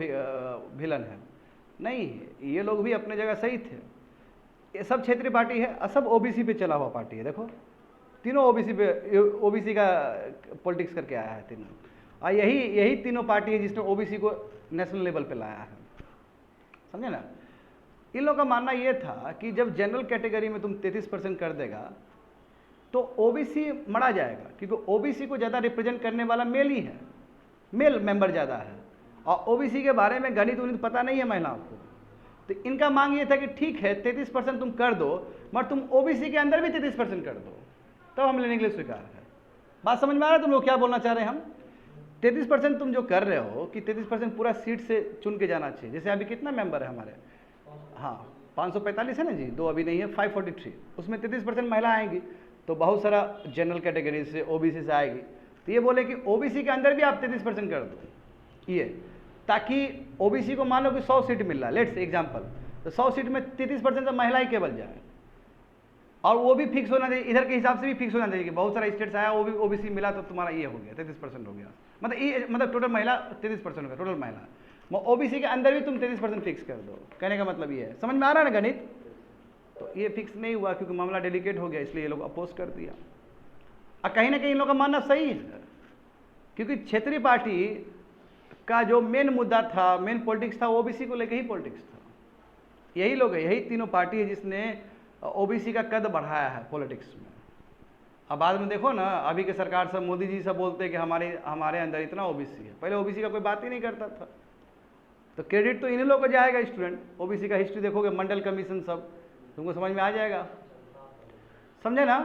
[SPEAKER 1] विलन है, नहीं, ये लोग भी अपने जगह सही थे। ये सब क्षेत्रीय पार्टी है, सब ओबीसी पे चला हुआ पार्टी है। देखो तीनों ओबीसी का पॉलिटिक्स करके आया है तीनों, और यही तीनों पार्टी है जिसने ओबीसी को नेशनल लेवल पे लाया है, समझे ना। इन लोगों का मानना ये था कि जब जनरल कैटेगरी में तुम 33% कर देगा तो ओबीसी मरा जाएगा, क्योंकि ओबीसी को ज़्यादा रिप्रेजेंट करने वाला मेल ही है, मेल मेंबर ज़्यादा है, और ओबीसी के बारे में गणित उन्नित पता नहीं है महिलाओं को। तो इनका मांग ये था कि ठीक है 33% तुम कर दो, मगर तुम ओबीसी के अंदर भी 33% कर दो, तब हम लेने के लिए स्वीकार है। बात समझ में आ रहा है तुम लोग क्या बोलना चाह रहे हैं हम? 33% तुम जो कर रहे हो कि 33% पूरा सीट से चुन के जाना चाहिए। जैसे अभी कितना मेंबर है हमारे, हाँ 545 है ना जी, 2 अभी नहीं है, 543, उसमें 33% महिला आएंगी, तो बहुत सारा जनरल कैटेगरी से ओबीसी से आएगी। तो ये बोले कि ओबीसी के अंदर भी आप 33% कर दो, ये ताकि ओबीसी को मान लो कि 100 सीट मिल रहा है, लेट्स एग्जांपल, तो 100 सीट में 33% तो महिला ही केवल जाए, और वो भी फिक्स होना चाहिए, इधर के हिसाब से भी फिक्स होना चाहिए कि बहुत सारा स्टेट्स आया, वो भी ओबीसी मिला तो तुम्हारा ये हो गया 33% हो गया, मतलब टोटल महिला 33% हो गया, टोटल महिला। ओबीसी के अंदर भी तुम 33% फिक्स कर दो, कहने का मतलब ये है। समझ में आ रहा है ना गणित? तो ये फिक्स नहीं हुआ क्योंकि मामला डेलिकेट हो गया, इसलिए ये लोग अपोज कर दिया। और कहीं ना कहीं इन लोग का मानना सही है, क्योंकि क्षेत्रीय पार्टी का जो मेन मुद्दा था, मेन पॉलिटिक्स था, ओबीसी को लेकर ही पॉलिटिक्स था। यही लोग है, यही तीनों पार्टी है जिसने ओबीसी का कद बढ़ाया है पॉलिटिक्स में। अब बाद में देखो ना, अभी के सरकार सब मोदी जी सब बोलते हैं कि हमारे अंदर इतना ओबीसी है, पहले ओबीसी का कोई बात ही नहीं करता था। तो क्रेडिट तो इन्हीं लोगों को जाएगा। स्टूडेंट ओबीसी का हिस्ट्री देखोगे, मंडल कमीशन सब तुमको समझ में आ जाएगा, समझे ना।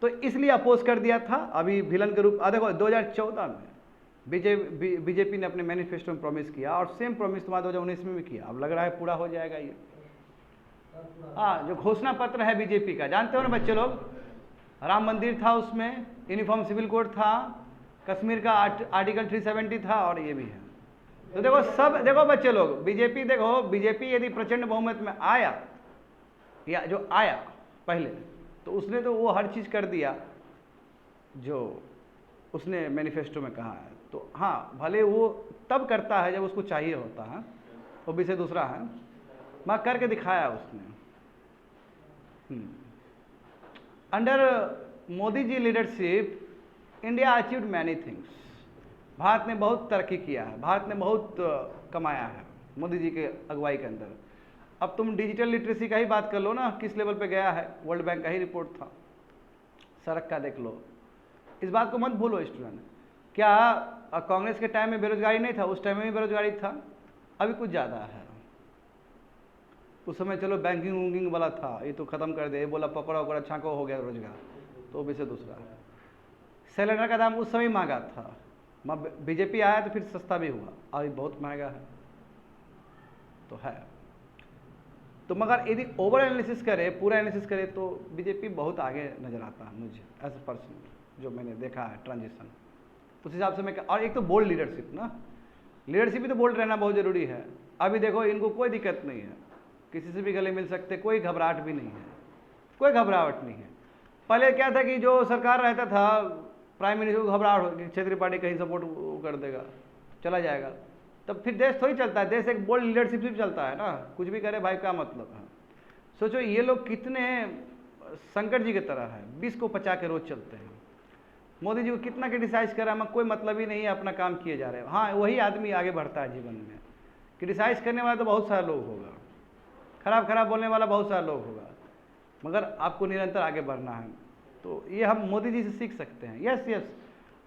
[SPEAKER 1] तो इसलिए अपोज कर दिया था। अभी विलन के रूप देखो 2014 में बीजेपी ने अपने मैनिफेस्टो में प्रॉमिस किया, और सेम प्रॉमिस तुम्हारा 2019 में भी किया। अब लग रहा है पूरा हो जाएगा ये। हाँ, जो घोषणा पत्र है बीजेपी का, जानते हो ना बच्चे लोग, राम मंदिर था उसमें, यूनिफॉर्म सिविल कोड था, कश्मीर का आर्टिकल 370 था, और ये भी है। तो देखो सब, देखो बच्चे लोग, बीजेपी यदि प्रचंड बहुमत में आया, या जो आया पहले, तो उसने तो वो हर चीज़ कर दिया जो उसने मैनिफेस्टो में कहा है। तो हाँ, भले वो तब करता है जब उसको चाहिए होता है, वो विषय दूसरा है, मैं करके दिखाया उसने। Under Modi ji leadership India achieved many things. Bharat ने बहुत तरक्की किया है, भारत ने बहुत कमाया है मोदी जी के अगुवाई के अंदर। अब तुम डिजिटल लिटरेसी का ही बात कर लो ना, किस लेवल पे गया है, वर्ल्ड बैंक का ही रिपोर्ट था। सड़क का देख लो, इस बात को मत भूलो स्टूडेंट। क्या कांग्रेस के टाइम में बेरोजगारी नहीं था? उस टाइम में भी बेरोजगारी था, अभी कुछ ज़्यादा है। उस समय चलो बैंकिंग वूकिंग वाला था, ये तो ख़त्म कर दे, बोला पकड़ा उकड़ा छाको हो गया रोजगार, तो विषय दूसरा है। सिलेंडर का दाम उस समय महंगा था, बीजेपी आया तो फिर सस्ता भी हुआ, अभी बहुत महंगा है। तो है, तो मगर यदि ओवर एनालिसिस करे, पूरा एनालिसिस करे, तो बीजेपी बहुत आगे नज़र आता है मुझे एज ए पर्सन, जो मैंने देखा है ट्रांजिशन उस हिसाब से मैं। और एक तो बोल्ड लीडरशिप ना, लीडरशिप भी तो बोल्ड रहना बहुत ज़रूरी है। अभी देखो इनको कोई दिक्कत नहीं है, किसी से भी गले मिल सकते, कोई घबराहट भी नहीं है, कोई घबराहट नहीं है। पहले क्या था कि जो सरकार रहता था, प्राइम मिनिस्टर को घबराहट होगी, क्षेत्रीय पार्टी कहीं सपोर्ट कर देगा, चला जाएगा, तब फिर देश थोड़ी चलता है। देश एक बोल्ड लीडरशिप से चलता है ना, कुछ भी करे भाई, क्या मतलब है। सोचो ये लोग कितने शंकर जी की तरह है, 20 को पचा के रोज चलते हैं। मोदी जी को कितना क्रिटिसाइज कर रहा है, कोई मतलब ही नहीं है, अपना काम किए जा रहे हैं। हाँ, वही आदमी आगे बढ़ता है जीवन में। क्रिटिसाइज करने वाला तो बहुत सारा लोग होगा, खराब खराब बोलने वाला बहुत सारा लोग होगा, मगर आपको निरंतर आगे बढ़ना है। तो ये हम मोदी जी से सीख सकते हैं। यस यस,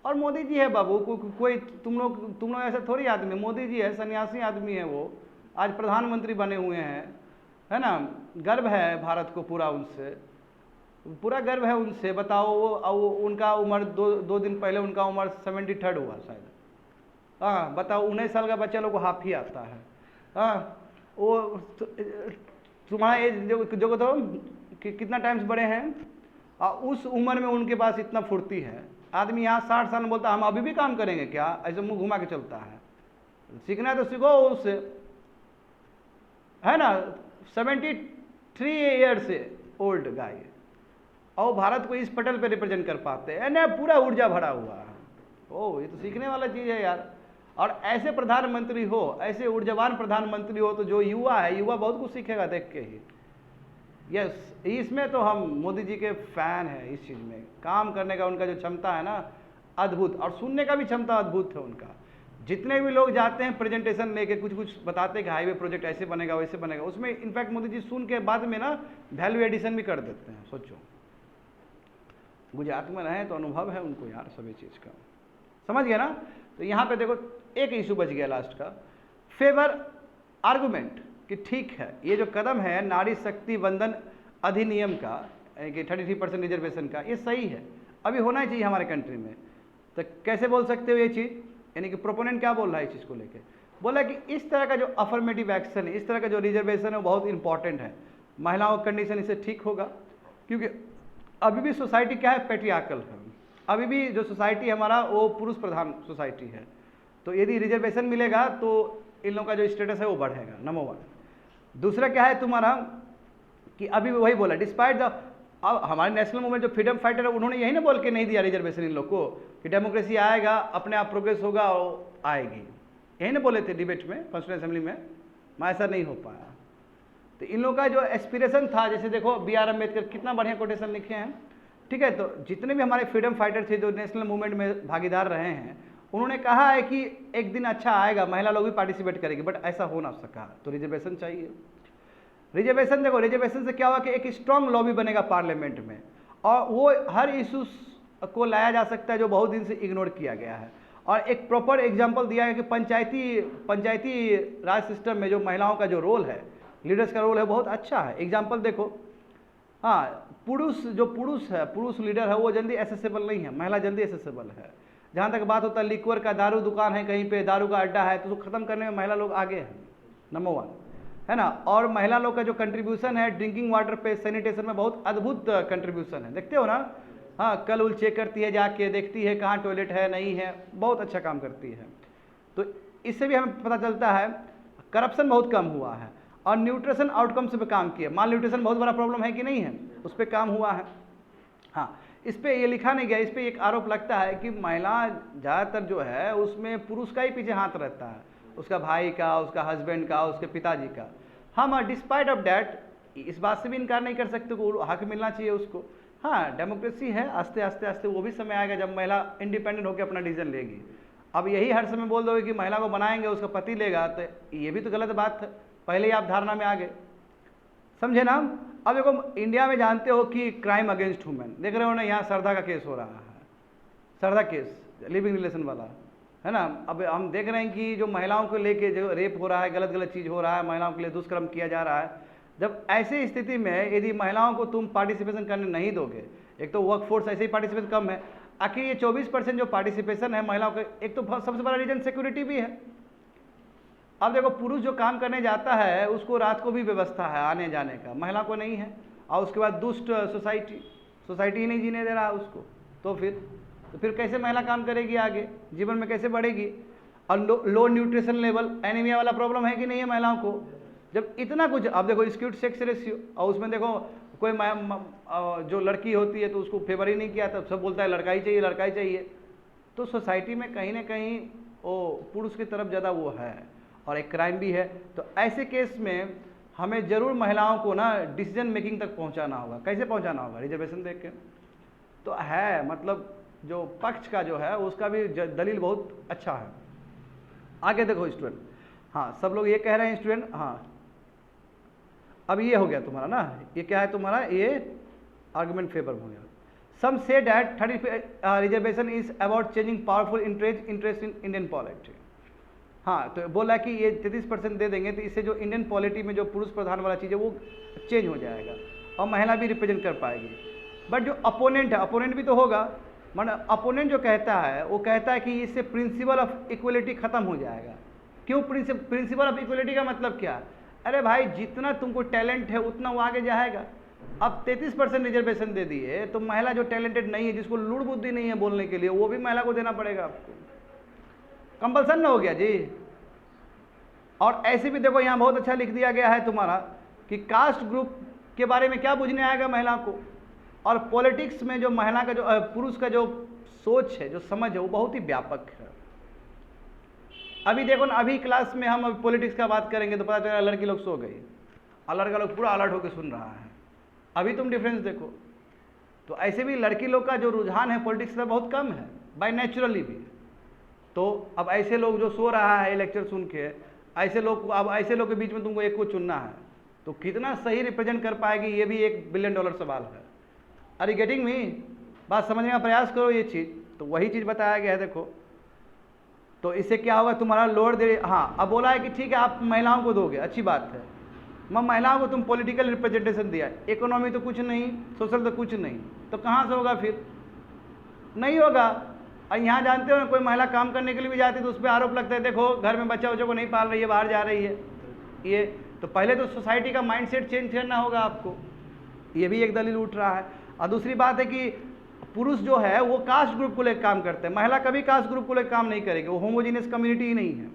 [SPEAKER 1] और मोदी जी है बाबू, कोई तुम लोग ऐसा थोड़ी आदमी। मोदी जी है, सन्यासी आदमी है, वो आज प्रधानमंत्री बने हुए हैं, है ना। गर्व है भारत को पूरा, उनसे पूरा गर्व है उनसे। बताओ वो उनका उम्र दो दिन पहले उनका उम्र 73 हुआ शायद। हाँ बताओ, 19 साल का बच्चा लोग को हाफ ही आता है। हाँ, वो तुम्हारा एज जो तो कितना टाइम्स बड़े हैं, और उस उम्र में उनके पास इतना फुर्ती है। आदमी यहाँ 60 साल में बोलता है हम अभी भी काम करेंगे क्या, ऐसे मुंह घुमा के चलता है। सीखना है तो सीखो उससे, है ना। 73 ईयर से ओल्ड गाय, और भारत को इस पटल पे रिप्रेजेंट कर पाते हैं ना, पूरा ऊर्जा भरा हुआ है। ओ ये तो सीखने वाला चीज़ है यार। और ऐसे प्रधानमंत्री हो, ऐसे ऊर्जावान प्रधानमंत्री हो, तो जो युवा है, युवा बहुत कुछ सीखेगा देख के ही। यस, इसमें तो हम मोदी जी के फैन हैं। इस चीज़ में काम करने का उनका जो क्षमता है ना, अद्भुत, और सुनने का भी क्षमता अद्भुत है उनका। जितने भी लोग जाते हैं प्रेजेंटेशन लेके, कुछ कुछ बताते हैं कि हाईवे प्रोजेक्ट ऐसे बनेगा वैसे बनेगा, उसमें इनफैक्ट मोदी जी सुन के बाद में ना वैल्यू एडिशन भी कर देते हैं। सोचो, गुजरात में रहे तो अनुभव है उनको यार सभी चीज़ का, समझ गया ना। तो यहाँ पे देखो एक इशू बच गया लास्ट का, फेवर आर्गूमेंट, कि ठीक है ये जो कदम है नारी शक्ति वंदन अधिनियम का, कि 33% रिजर्वेशन का, ये सही है, अभी होना ही चाहिए हमारे कंट्री में। तो कैसे बोल सकते हो ये चीज़, यानी कि प्रोपोनेंट क्या बोल रहा है इस चीज़ को लेके, बोला कि इस तरह का जो अफर्मेटिव एक्शन है, इस तरह का जो रिजर्वेशन है वो बहुत इंपॉर्टेंट है, महिलाओं का कंडीशन इससे ठीक होगा। क्योंकि अभी भी सोसाइटी क्या है, पैट्रियार्कल है, अभी भी जो सोसाइटी हमारा वो पुरुष प्रधान सोसाइटी है। तो यदि रिजर्वेशन मिलेगा तो इन लोगों का जो स्टेटस है वो बढ़ेगा, नंबर 1। दूसरा क्या है तुम्हारा, कि अभी वही बोला डिस्पाइट द, अब हमारे नेशनल मूवमेंट जो फ्रीडम फाइटर है उन्होंने यही ना बोल के नहीं दिया रिजर्वेशन इन लोग को, कि डेमोक्रेसी आएगा अपने आप प्रोग्रेस होगा और आएगी, यही ना बोले थे डिबेट में कॉन्स्टिट्यूशन असेंबली में, ऐसा नहीं हो पाया। तो इन लोगों का जो एस्पिरेशन था, जैसे देखो B.R. अम्बेडकर कितना बढ़िया कोटेशन लिखे हैं, ठीक है। तो जितने भी हमारे फ्रीडम फाइटर थे जो नेशनल मूवमेंट में भागीदार रहे हैं, उन्होंने कहा है कि एक दिन अच्छा आएगा, महिला लोग भी पार्टिसिपेट करेंगे, बट ऐसा हो ना सका, तो रिजर्वेशन चाहिए। रिजर्वेशन देखो, रिजर्वेशन से क्या हुआ कि एक स्ट्रांग लॉबी बनेगा पार्लियामेंट में, और वो हर इशूज को लाया जा सकता है जो बहुत दिन से इग्नोर किया गया है। और एक प्रॉपर एग्जांपल दिया है कि पंचायती राज सिस्टम में जो महिलाओं का जो रोल है, लीडर्स का रोल है, बहुत अच्छा है। एग्जांपल देखो, हाँ, पुरुष लीडर है वो जल्दी एसेसेबल नहीं है, महिला जल्दी एसेसेबल है। जहाँ तक बात होता है लिक्वर का, दारू दुकान है कहीं पे, दारू का अड्डा है, तो उसको ख़त्म करने में महिला लोग आगे हैं, नंबर 1, है ना। और महिला लोग का जो कंट्रीब्यूशन है ड्रिंकिंग वाटर पे, सैनिटेशन में बहुत अद्भुत कंट्रीब्यूशन है, देखते हो ना। हाँ, कल उल चेक करती है, जाके देखती है कहाँ टॉयलेट है नहीं है, बहुत अच्छा काम करती है। तो इससे भी हमें पता चलता है करप्शन बहुत कम हुआ है, और न्यूट्रिशन आउटकम्स पे काम किया। माल न्यूट्रिशन बहुत बड़ा प्रॉब्लम है कि नहीं है, उस पर काम हुआ है। हाँ, इस पर ये लिखा नहीं गया, इस पर एक आरोप लगता है कि महिला ज़्यादातर जो है उसमें पुरुष का ही पीछे हाथ रहता है, उसका भाई का, उसका हस्बैंड का, उसके पिताजी का। हम डिस्पाइट ऑफ डैट इस बात से भी इनकार नहीं कर सकते कि हक मिलना चाहिए उसको। हाँ, डेमोक्रेसी है, आस्ते आस्ते आस्ते वो भी समय आएगा जब महिला इंडिपेंडेंट होकर अपना डिसीजन लेगी। अब यही हर समय बोल दोगे कि महिला को बनाएंगे उसका पति लेगा, तो ये भी तो गलत बात है, पहले ही आप धारणा में आ गए, समझे ना। अब देखो इंडिया में जानते हो कि क्राइम अगेंस्ट वुमेन, देख रहे हो ना, यहाँ श्रद्धा का केस हो रहा है, श्रद्धा केस लिविंग रिलेशन वाला, है ना। अब हम देख रहे हैं कि जो महिलाओं को लेके जो रेप हो रहा है, गलत गलत चीज़ हो रहा है, महिलाओं के लिए दुष्कर्म किया जा रहा है। जब ऐसी स्थिति में यदि महिलाओं को तुम पार्टिसिपेशन करने नहीं दोगे, एक तो वर्क फोर्स ऐसे ही पार्टिसिपेशन कम है, आखिर ये 24% जो पार्टिसिपेशन है महिलाओं का, एक तो सबसे बड़ा रीजन सिक्योरिटी भी है। अब देखो पुरुष जो काम करने जाता है उसको रात को भी व्यवस्था है आने जाने का, महिला को नहीं है। और उसके बाद दुष्ट सोसाइटी ही नहीं जीने दे रहा है उसको, तो फिर कैसे महिला काम करेगी आगे, जीवन में कैसे बढ़ेगी। और लो न्यूट्रिशन लेवल, एनीमिया वाला प्रॉब्लम है कि नहीं है महिलाओं को। जब इतना कुछ, अब देखो स्क्यूड सेक्स रेशियो, और उसमें देखो कोई जो लड़की होती है तो उसको फेवर ही नहीं किया, तब सब बोलता है लड़का ही चाहिए, लड़का ही चाहिए। तो सोसाइटी में कहीं ना कहीं वो पुरुष की तरफ ज़्यादा वो है, और एक क्राइम भी है। तो ऐसे केस में हमें जरूर महिलाओं को ना डिसीजन मेकिंग तक पहुंचाना होगा। कैसे पहुंचाना होगा, रिजर्वेशन देख के तो है, मतलब जो पक्ष का जो है उसका भी दलील बहुत अच्छा है। आगे देखो स्टूडेंट, हाँ सब लोग ये कह रहे हैं स्टूडेंट, हाँ अब ये हो गया तुम्हारा ना, ये क्या है तुम्हारा, ये आर्गुमेंट फेवर हो गया। Some say that 30 reservation is about changing powerful interest in Indian polity. हाँ, तो बोला कि ये 33% दे देंगे तो इससे जो इंडियन पॉलिटी में जो पुरुष प्रधान वाला चीज़ है वो चेंज हो जाएगा और महिला भी रिप्रेजेंट कर पाएगी। बट जो अपोनेंट है, अपोनेंट भी तो होगा, मतलब अपोनेंट जो कहता है वो कहता है कि इससे प्रिंसिपल ऑफ इक्वलिटी खत्म हो जाएगा। क्यों प्रिंसिपल ऑफ इक्वलिटी का मतलब क्या? अरे भाई जितना तुमको टैलेंट है उतना वो आगे जाएगा, अब 33% रिजर्वेशन दे दिए तो महिला जो टैलेंटेड नहीं है, जिसको लूड़ बुद्धि नहीं है बोलने के लिए, वो भी महिला को देना पड़ेगा आपको, कंपल्सन ना हो गया जी। और ऐसे भी देखो यहाँ बहुत अच्छा लिख दिया गया है तुम्हारा कि कास्ट ग्रुप के बारे में क्या बुझने आएगा महिला को, और पॉलिटिक्स में जो महिला का जो पुरुष का जो सोच है, जो समझ है, वो बहुत ही व्यापक है। अभी देखो ना, अभी क्लास में हम पॉलिटिक्स का बात करेंगे तो पता चला लड़की लोग सो गई और लड़का लोग पूरा अलर्ट होकर सुन रहा है। अभी तुम डिफरेंस देखो, तो ऐसे भी लड़की लोग का जो रुझान है पॉलिटिक्स का बहुत कम है बाय नेचुरली भी। तो अब ऐसे लोग जो सो रहा है लेक्चर सुन के, ऐसे लोग, अब ऐसे लोग के बीच में तुमको एक को चुनना है, तो कितना सही रिप्रेजेंट कर पाएगी, ये भी $1 बिलियन सवाल है। Are you getting me? बात समझने का प्रयास करो ये चीज़। तो वही चीज़ बताया गया है, देखो। तो इससे क्या होगा, तुम्हारा लोअर दे, हाँ अब बोला है कि ठीक है आप महिलाओं को दोगे, अच्छी बात है। महिलाओं को तुम पॉलिटिकल रिप्रेजेंटेशन दिया, इकोनॉमी तो कुछ नहीं, सोशल तो कुछ नहीं, तो कहाँ से होगा फिर? नहीं होगा। और यहाँ जानते हो ना, कोई महिला काम करने के लिए भी जाती है तो उस पर आरोप लगता है, देखो घर में बच्चा को नहीं पाल रही है, बाहर जा रही है। ये तो पहले तो सोसाइटी का माइंडसेट चेंज करना होगा आपको, ये भी एक दलील उठ रहा है। और दूसरी बात है कि पुरुष जो है वो कास्ट ग्रुप को लेकर काम करते हैं, महिला कभी कास्ट ग्रुप को लेकर काम नहीं करेगी, वो होमोजीनियस कम्युनिटी ही नहीं है।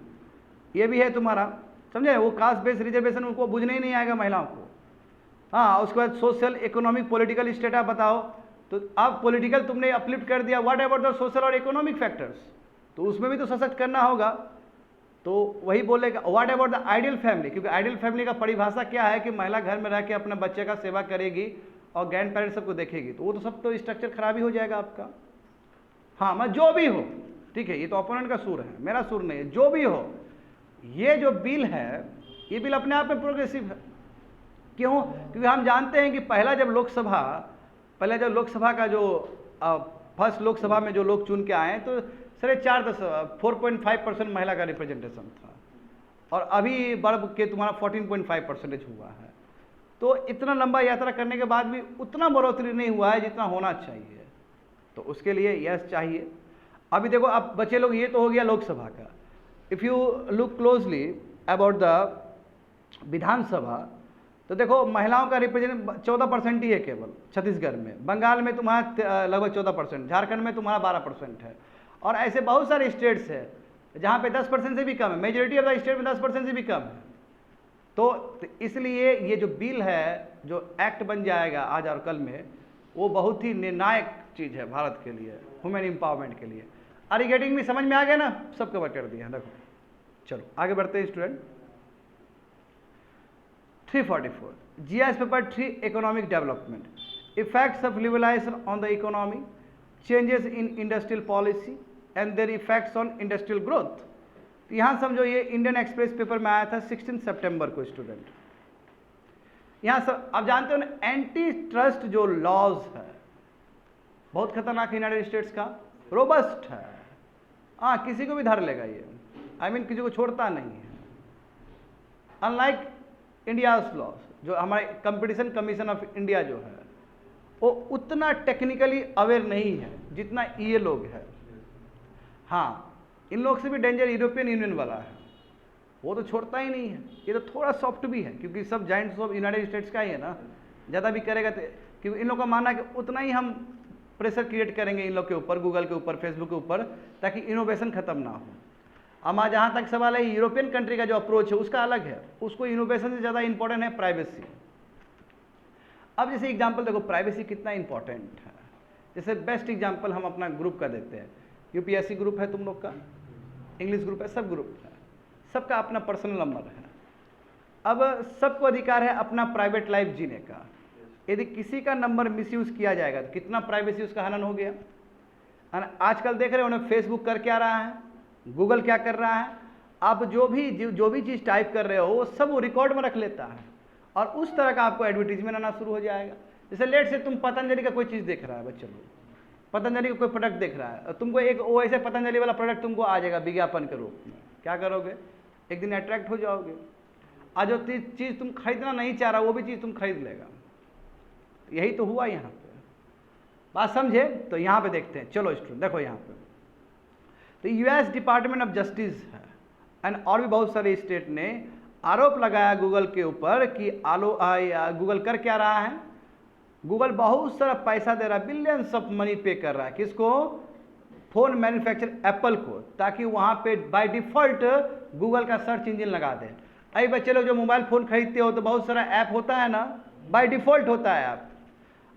[SPEAKER 1] ये भी है तुम्हारा, समझे? वो कास्ट बेस्ड रिजर्वेशन उनको बुझने ही नहीं आएगा महिलाओं को। हाँ, उसके बाद सोशल, इकोनॉमिक, पॉलिटिकल स्टेटस बताओ, तो अब पॉलिटिकल तुमने अपलिफ्ट कर दिया, व्हाट अबाउट द सोशल और इकोनॉमिक फैक्टर्स, तो उसमें भी तो सशक्त करना होगा। तो वही बोलेगा what about the ideal family, क्योंकि आइडियल फैमिली का परिभाषा क्या है कि महिला घर में रह के अपने बच्चे का सेवा करेगी और ग्रैंड पेरेंट्स सबको देखेगी, तो वो तो सब तो स्ट्रक्चर खराब ही हो जाएगा आपका। हाँ, मैं जो भी हो, ठीक है, ये तो ओपोनेंट का सुर है, मेरा सुर नहीं है, जो भी हो, ये जो बिल है, ये बिल अपने आप में प्रोग्रेसिव है। क्यों? क्योंकि हम जानते हैं कि पहला जब लोकसभा का जो फर्स्ट लोकसभा में जो लोग चुन के आए तो 4.5% महिला का रिप्रेजेंटेशन था, और अभी बढ़ के तुम्हारा 14.5% हुआ है। तो इतना लंबा यात्रा करने के बाद भी उतना बढ़ोतरी नहीं हुआ है जितना होना चाहिए, तो उसके लिए यस चाहिए। अभी देखो, अब बचे लोग, ये तो हो गया लोकसभा का। If you look closely about the Vidhan Sabha, तो देखो महिलाओं का रिप्रेजेंट 14% ही है केवल छत्तीसगढ़ में, बंगाल में तुम्हारा लगभग 14%, झारखंड में तुम्हारा 12% है, और ऐसे बहुत सारे स्टेट्स है जहाँ पे 10% से भी कम है, मेजोरिटी ऑफ द स्टेट में 10% से भी कम है। तो इसलिए ये जो बिल है, जो एक्ट बन जाएगा आज और कल में, वो बहुत ही निर्णायक चीज़ है भारत के लिए, वुमेन एम्पावरमेंट के लिए। Are you getting me? समझ में आ गया ना? सब कवर कर दिया। देखो चलो आगे बढ़ते हैं student. 344 GIS paper 3 economic development, effects of liberalisation on the economy, changes in industrial policy and their effects on industrial growth. तो यहाँ समझो, ये इंडियन एक्सप्रेस पेपर में आया था 16 सितंबर को स्टूडेंट। यहाँ सब आप जानते हो ना, एंटी ट्रस्ट जो लॉज है बहुत खतरनाक है यूनाइटेड स्टेट्स का, रोबस्ट है। हाँ, किसी को भी धर लेगा ये, किसी को छोड़ता नहीं है। अनलाइक इंडियाज लॉज, जो हमारे कंपटीशन कमीशन ऑफ इंडिया जो है, वो उतना टेक्निकली अवेयर नहीं है जितना ये लोग है। हाँ, इन लोग से भी डेंजर यूरोपियन यूनियन वाला है, वो तो छोड़ता ही नहीं है। ये तो थोड़ा सॉफ्ट भी है, क्योंकि सब जाइंट्स ऑफ यूनाइटेड स्टेट्स का ही है ना, ज़्यादा भी करेगा तो, क्योंकि इन लोग का मानना है कि उतना ही हम प्रेशर क्रिएट करेंगे इन लोग के ऊपर, गूगल के ऊपर, फेसबुक के ऊपर, ताकि इनोवेशन खत्म ना हो। अब जहाँ तक सवाल है यूरोपियन कंट्री का जो अप्रोच है उसका अलग है, उसको इनोवेशन से ज़्यादा इंपॉर्टेंट है प्राइवेसी। अब जैसे एग्जांपल देखो, प्राइवेसी कितना इंपॉर्टेंट है। जैसे बेस्ट एग्जांपल हम अपना ग्रुप का देते हैं, यूपीएससी ग्रुप है तुम लोग का, इंग्लिश ग्रुप है, सब ग्रुप है, सबका अपना पर्सनल नंबर है। अब सबको अधिकार है अपना प्राइवेट लाइफ जीने का। यदि किसी का नंबर मिसयूज किया जाएगा तो कितना प्राइवेसी उसका हनन हो गया। आजकल देख रहे हो ना, फेसबुक कर क्या रहा है, गूगल क्या कर रहा है, आप जो भी चीज़ टाइप कर रहे हो वो सब वो रिकॉर्ड में रख लेता है, और उस तरह का आपको एडवर्टीजमेंट आना शुरू हो जाएगा। जैसे लेट से तुम पतंजलि का कोई चीज़ देख रहा है, बच्चे लोग पतंजलि का कोई प्रोडक्ट देख रहा है, और तुमको एक वो ऐसे पतंजलि वाला प्रोडक्ट तुमको आ जाएगा विज्ञापन के रूप में, क्या करोगे? एक दिन अट्रैक्ट हो जाओगे, और जो चीज़ तुम खरीदना नहीं चाह रहा वो भी चीज़ तुम खरीद लेगा। यही तो हुआ यहाँ पे, बात समझे? तो यहाँ पे देखते हैं, चलो स्टूडेंट देखो यहाँ पे, तो यूएस डिपार्टमेंट ऑफ जस्टिस है एंड और भी बहुत सारे स्टेट ने आरोप लगाया गूगल के ऊपर कि गूगल कर क्या रहा है, गूगल बहुत सारा पैसा दे रहा है, बिलियंस ऑफ मनी पे कर रहा है किसको? फोन मैन्युफैक्चर एप्पल को, ताकि वहां पे बाय डिफॉल्ट गूगल का सर्च इंजन लगा दे। अभी बच्चे लोग जो मोबाइल फोन खरीदते हो तो बहुत सारा ऐप होता है ना, बाय डिफॉल्ट होता है ऐप।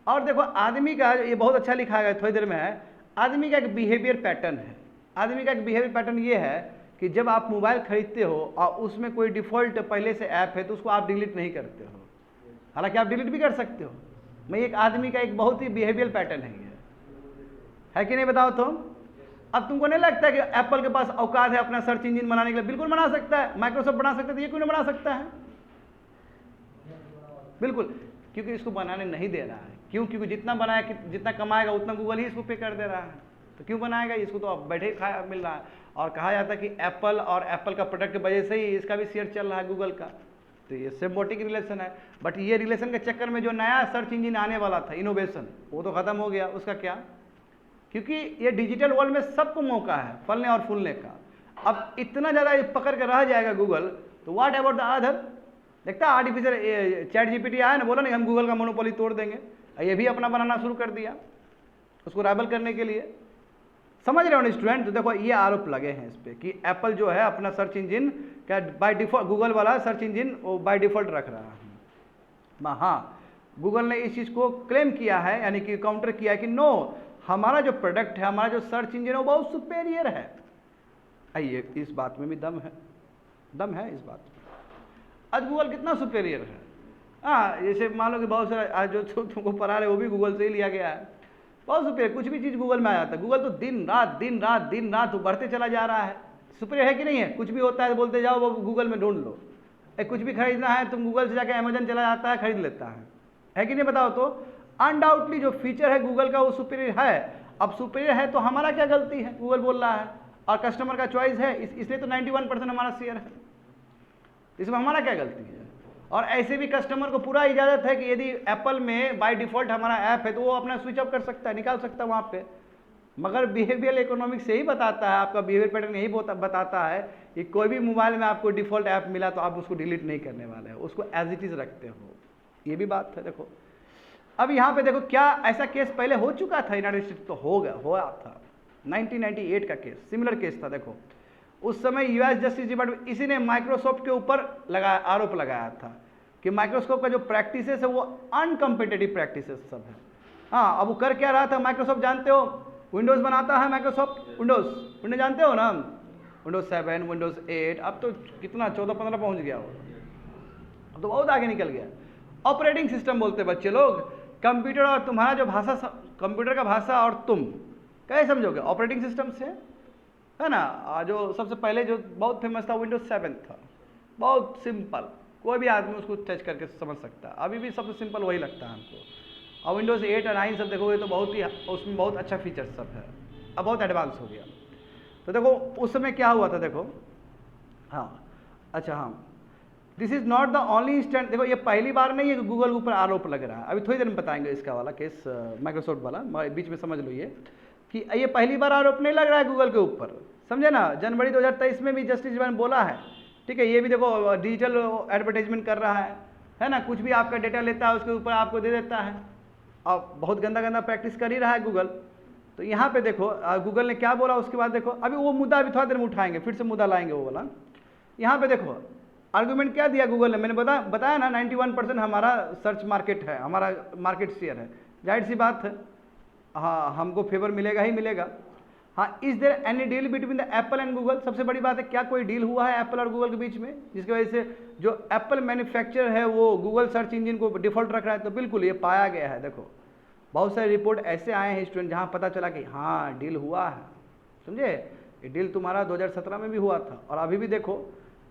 [SPEAKER 1] और देखो आदमी का, ये बहुत अच्छा लिखा है थोड़ी देर में है, आदमी का एक बिहेवियर पैटर्न है। आदमी का एक बिहेवियर पैटर्न ये है कि जब आप मोबाइल खरीदते हो और उसमें कोई डिफॉल्ट पहले से ऐप है तो उसको आप डिलीट नहीं करते हो, हालांकि आप डिलीट भी कर सकते हो। मैं एक आदमी का एक बहुत ही बिहेवियर पैटर्न है कि नहीं, बताओ तो। अब तुमको नहीं लगता है कि एप्पल के पास औकात है अपना सर्च इंजन बनाने के लिए? बिल्कुल बना सकता है, माइक्रोसॉफ्ट बना सकता है, तो ये क्यों नहीं बना सकता है? बिल्कुल, क्योंकि इसको बनाने नहीं दे रहा है। क्यों? क्योंकि जितना बनाया, जितना कमाएगा उतना गूगल ही इसको पे कर दे रहा है, तो क्यों बनाएगा? इसको तो अब बैठे खाया मिल रहा है। और कहा जाता है कि एप्पल और एप्पल का प्रोडक्ट की वजह से ही इसका भी शेयर चल रहा है गूगल का, तो ये सिम्बायोटिक रिलेशन है। बट ये रिलेशन के चक्कर में जो नया सर्च इंजन आने वाला था, इनोवेशन, वो तो खत्म हो गया। उसका क्या? क्योंकि ये डिजिटल वर्ल्ड में सबको मौका है फलने और फूलने का। अब इतना ज़्यादा पकड़ के रह जाएगा गूगल, तो व्हाट अबाउट द अदर? देखता आर्टिफिशियल चैट जीपीटी आया ना, बोला नहीं हम गूगल का मोनोपोली तोड़ देंगे, ये भी अपना बनाना शुरू कर दिया उसको राइवल करने के लिए। समझ रहे हो ना स्टूडेंट? तो देखो ये आरोप लगे हैं इस पर कि एप्पल जो है अपना सर्च इंजन क्या बाय डिफॉल्ट, गूगल वाला सर्च इंजन वो बाय डिफॉल्ट रख रहा है। हाँ, गूगल ने इस चीज़ को क्लेम किया है, यानी कि काउंटर किया है कि नो, हमारा जो प्रोडक्ट है, हमारा जो सर्च इंजन है वो बहुत सुपेरियर है। आइए, इस बात में भी दम है इस बात में। आज गूगल कितना सुपेरियर है। हाँ, जैसे मान लो कि बहुत सारा आज जो तुमको पढ़ा रहे वो भी गूगल से ही लिया गया है। बहुत सुपेरियर, कुछ भी चीज़ गूगल में आ जाता है। गूगल तो दिन रात बढ़ते चला जा रहा है। सुपेरियर है कि नहीं है? कुछ भी होता है तो बोलते जाओ वो गूगल में ढूंढ लो। कुछ भी खरीदना है तुम गूगल से जाकर अमेजन चला जाता है, खरीद लेता है कि नहीं? बताओ तो। अनडाउटली जो फीचर है गूगल का वो सुपेरियर है। अब सुपेरियर है तो हमारा क्या गलती है? गूगल बोल रहा है और कस्टमर का चॉइस है, इसलिए तो 91% हमारा शेयर है। इसमें हमारा क्या गलती है? और ऐसे भी कस्टमर को पूरा इजाजत है कि यदि एप्पल में बाय डिफॉल्ट हमारा ऐप है तो वो अपना स्विच ऑफ कर सकता है, निकाल सकता है वहाँ पे। मगर बिहेवियर इकोनॉमिक्स यही बताता है, आपका बिहेवियर पैटर्न यही बताता है कि कोई भी मोबाइल में आपको डिफॉल्ट ऐप मिला तो आप उसको डिलीट नहीं करने वाले हो, उसको एज इट इज रखते हो। ये भी बात है। देखो अब यहाँ पे देखो, क्या ऐसा केस पहले हो चुका था यूनाइटेड स्टेट? तो हुआ था 1998 का केस, सिमिलर केस था। देखो उस समय यूएस जस्टिस डिपार्टमेंट इसी ने माइक्रोसॉफ्ट के ऊपर आरोप लगाया था कि माइक्रोसॉफ्ट का जो प्रैक्टिसेस है वो अनकम्पिटेटिव प्रैक्टिसेस सब है। हाँ, अब वो कर क्या रहा था माइक्रोसॉफ्ट? जानते हो, विंडोज़ बनाता है माइक्रोसॉफ्ट, विंडोज़ जानते हो ना, विंडोज़ 7, विंडोज़ 8, अब तो कितना 14-15 पहुँच गया हो, अब तो बहुत आगे निकल गया। ऑपरेटिंग सिस्टम बोलते बच्चे लोग, कंप्यूटर और तुम्हारा जो भाषा, कंप्यूटर का भाषा और तुम कैसे समझोगे? ऑपरेटिंग सिस्टम से, है ना। जो सबसे पहले जो बहुत फेमस था विंडोज़ 7 था, बहुत सिंपल, कोई भी आदमी उसको टच करके समझ सकता है। अभी भी सबसे सिंपल वही लगता है हमको। और विंडोज़ 8 और 9 सब देखोगे तो बहुत ही उसमें बहुत अच्छा फीचर सब है, अब बहुत एडवांस हो गया। तो देखो उस समय क्या हुआ था, देखो हाँ, अच्छा हाँ, this is not the only instant. देखो ये पहली बार नहीं है कि गूगल के ऊपर आरोप लग रहा है, अभी थोड़ी देर में बताएंगे इसका वाला केस, माइक्रोसॉफ्ट वाला, बीच में समझ लो ये कि ये पहली बार आरोप नहीं लग रहा है गूगल के ऊपर, समझे ना। जनवरी 2023 में भी जस्टिस ने बोला है, ठीक है। ये भी देखो डिजिटल एडवर्टाइजमेंट कर रहा है ना, कुछ भी आपका डेटा लेता है उसके ऊपर आपको दे देता है, और बहुत गंदा प्रैक्टिस कर ही रहा है गूगल। तो यहाँ पे देखो गूगल ने क्या बोला उसके बाद देखो, अभी वो मुद्दा अभी थोड़ा देर में उठाएंगे, फिर से मुद्दा लाएंगे वो वाला। यहाँ पे देखो आर्गूमेंट क्या दिया गूगल ने, मैंने बताया ना 91% हमारा सर्च मार्केट है, हमारा मार्केट शेयर है, जाहिर सी बात है, हाँ हमको फेवर मिलेगा ही मिलेगा। हाँ, is there any deal between the Apple and Google? सबसे बड़ी बात है, क्या कोई डील हुआ है एप्पल और गूगल के बीच में जिसकी वजह से जो एप्पल मैन्युफैक्चरर है वो गूगल सर्च इंजन को डिफॉल्ट रख रहा है? तो बिल्कुल ये पाया गया है। देखो बहुत सारे रिपोर्ट ऐसे आए हैं स्टूडेंट जहाँ पता चला कि हाँ डील हुआ है, समझे। ये डील तुम्हारा 2017 में भी हुआ था, और अभी भी देखो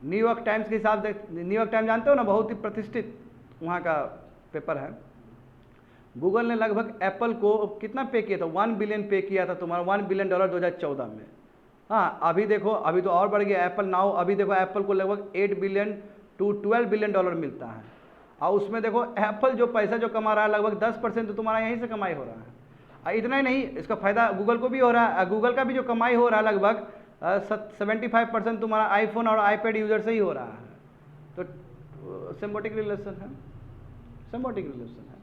[SPEAKER 1] न्यूयॉर्क टाइम्स के हिसाब से, न्यूयॉर्क टाइम्स जानते हो ना, बहुत ही प्रतिष्ठित वहाँ का पेपर है। गूगल ने लगभग एप्पल को कितना पे किया था? 1 बिलियन पे किया था तुम्हारा, $1 बिलियन 2014 में। हाँ, अभी देखो अभी तो और बढ़ गया एप्पल नाउ, अभी देखो एप्पल को लगभग 8 बिलियन to 12 बिलियन डॉलर मिलता है। और उसमें देखो एप्पल जो पैसा जो कमा रहा है लगभग 10% तो तुम्हारा यहीं से कमाई हो रहा है। और इतना ही नहीं, इसका फायदा गूगल को भी हो रहा है। गूगल का भी जो कमाई हो रहा है लगभग 75% तुम्हारा आईफोन और आईपैड यूजर से ही हो रहा है। तो सिम्बायोटिक रिलेशन है, सिम्बायोटिक रिलेशन है।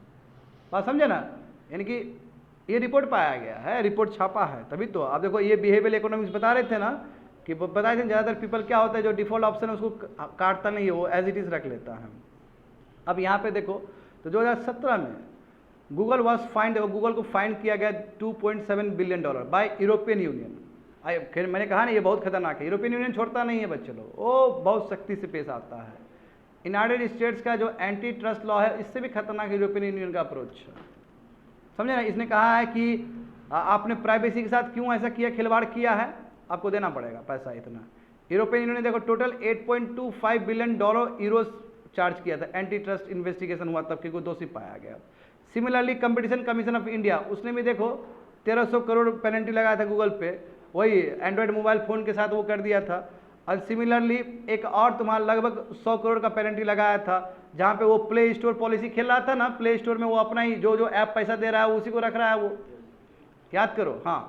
[SPEAKER 1] बात समझे ना, यानी कि ये रिपोर्ट पाया गया है, रिपोर्ट छापा है, तभी तो आप देखो ये बिहेवियल इकोनॉमिक्स बता रहे थे ना कि बताए थे ज़्यादातर पीपल क्या होता है जो डिफॉल्ट ऑप्शन है उसको काटता नहीं है, वो एज इट इज़ रख लेता है। अब यहाँ पे देखो तो 2017 में गूगल वॉज फाइंड, गूगल को फाइंड किया गया $2.7 बिलियन बाय यूरोपियन यूनियन। खैर मैंने कहा ना ये बहुत खतरनाक है, यूरोपियन यूनियन छोड़ता नहीं है बच्चे लोग, वो बहुत सख्ती से पेश आता है। यूनाइटेड स्टेट्स का जो एंटी ट्रस्ट लॉ है इससे भी खतरनाक यूरोपियन यूनियन का अप्रोच, समझे ना। इसने कहा है कि आपने प्राइवेसी के साथ क्यों ऐसा किया, खिलवाड़ किया है, आपको देना पड़ेगा पैसा इतना। यूरोपियन यूनियन ने देखो टोटल $8.25 बिलियन यूरोस चार्ज किया था, एंटी ट्रस्ट इन्वेस्टिगेशन हुआ तब कि कोई दोषी पाया गया। Similarly competition commission of India, उसने भी देखो 1300 करोड़ पेनल्टी लगाया था गूगल पे, वही एंड्रॉयड मोबाइल फ़ोन के साथ वो कर दिया था। और सिमिलरली एक और तुम्हारा लगभग 100 करोड़ का पेनल्टी लगाया था, जहाँ पे वो प्ले स्टोर पॉलिसी खेल रहा था ना, प्ले स्टोर में वो अपना ही जो ऐप पैसा दे रहा है उसी को रख रहा है, वो याद करो। हाँ,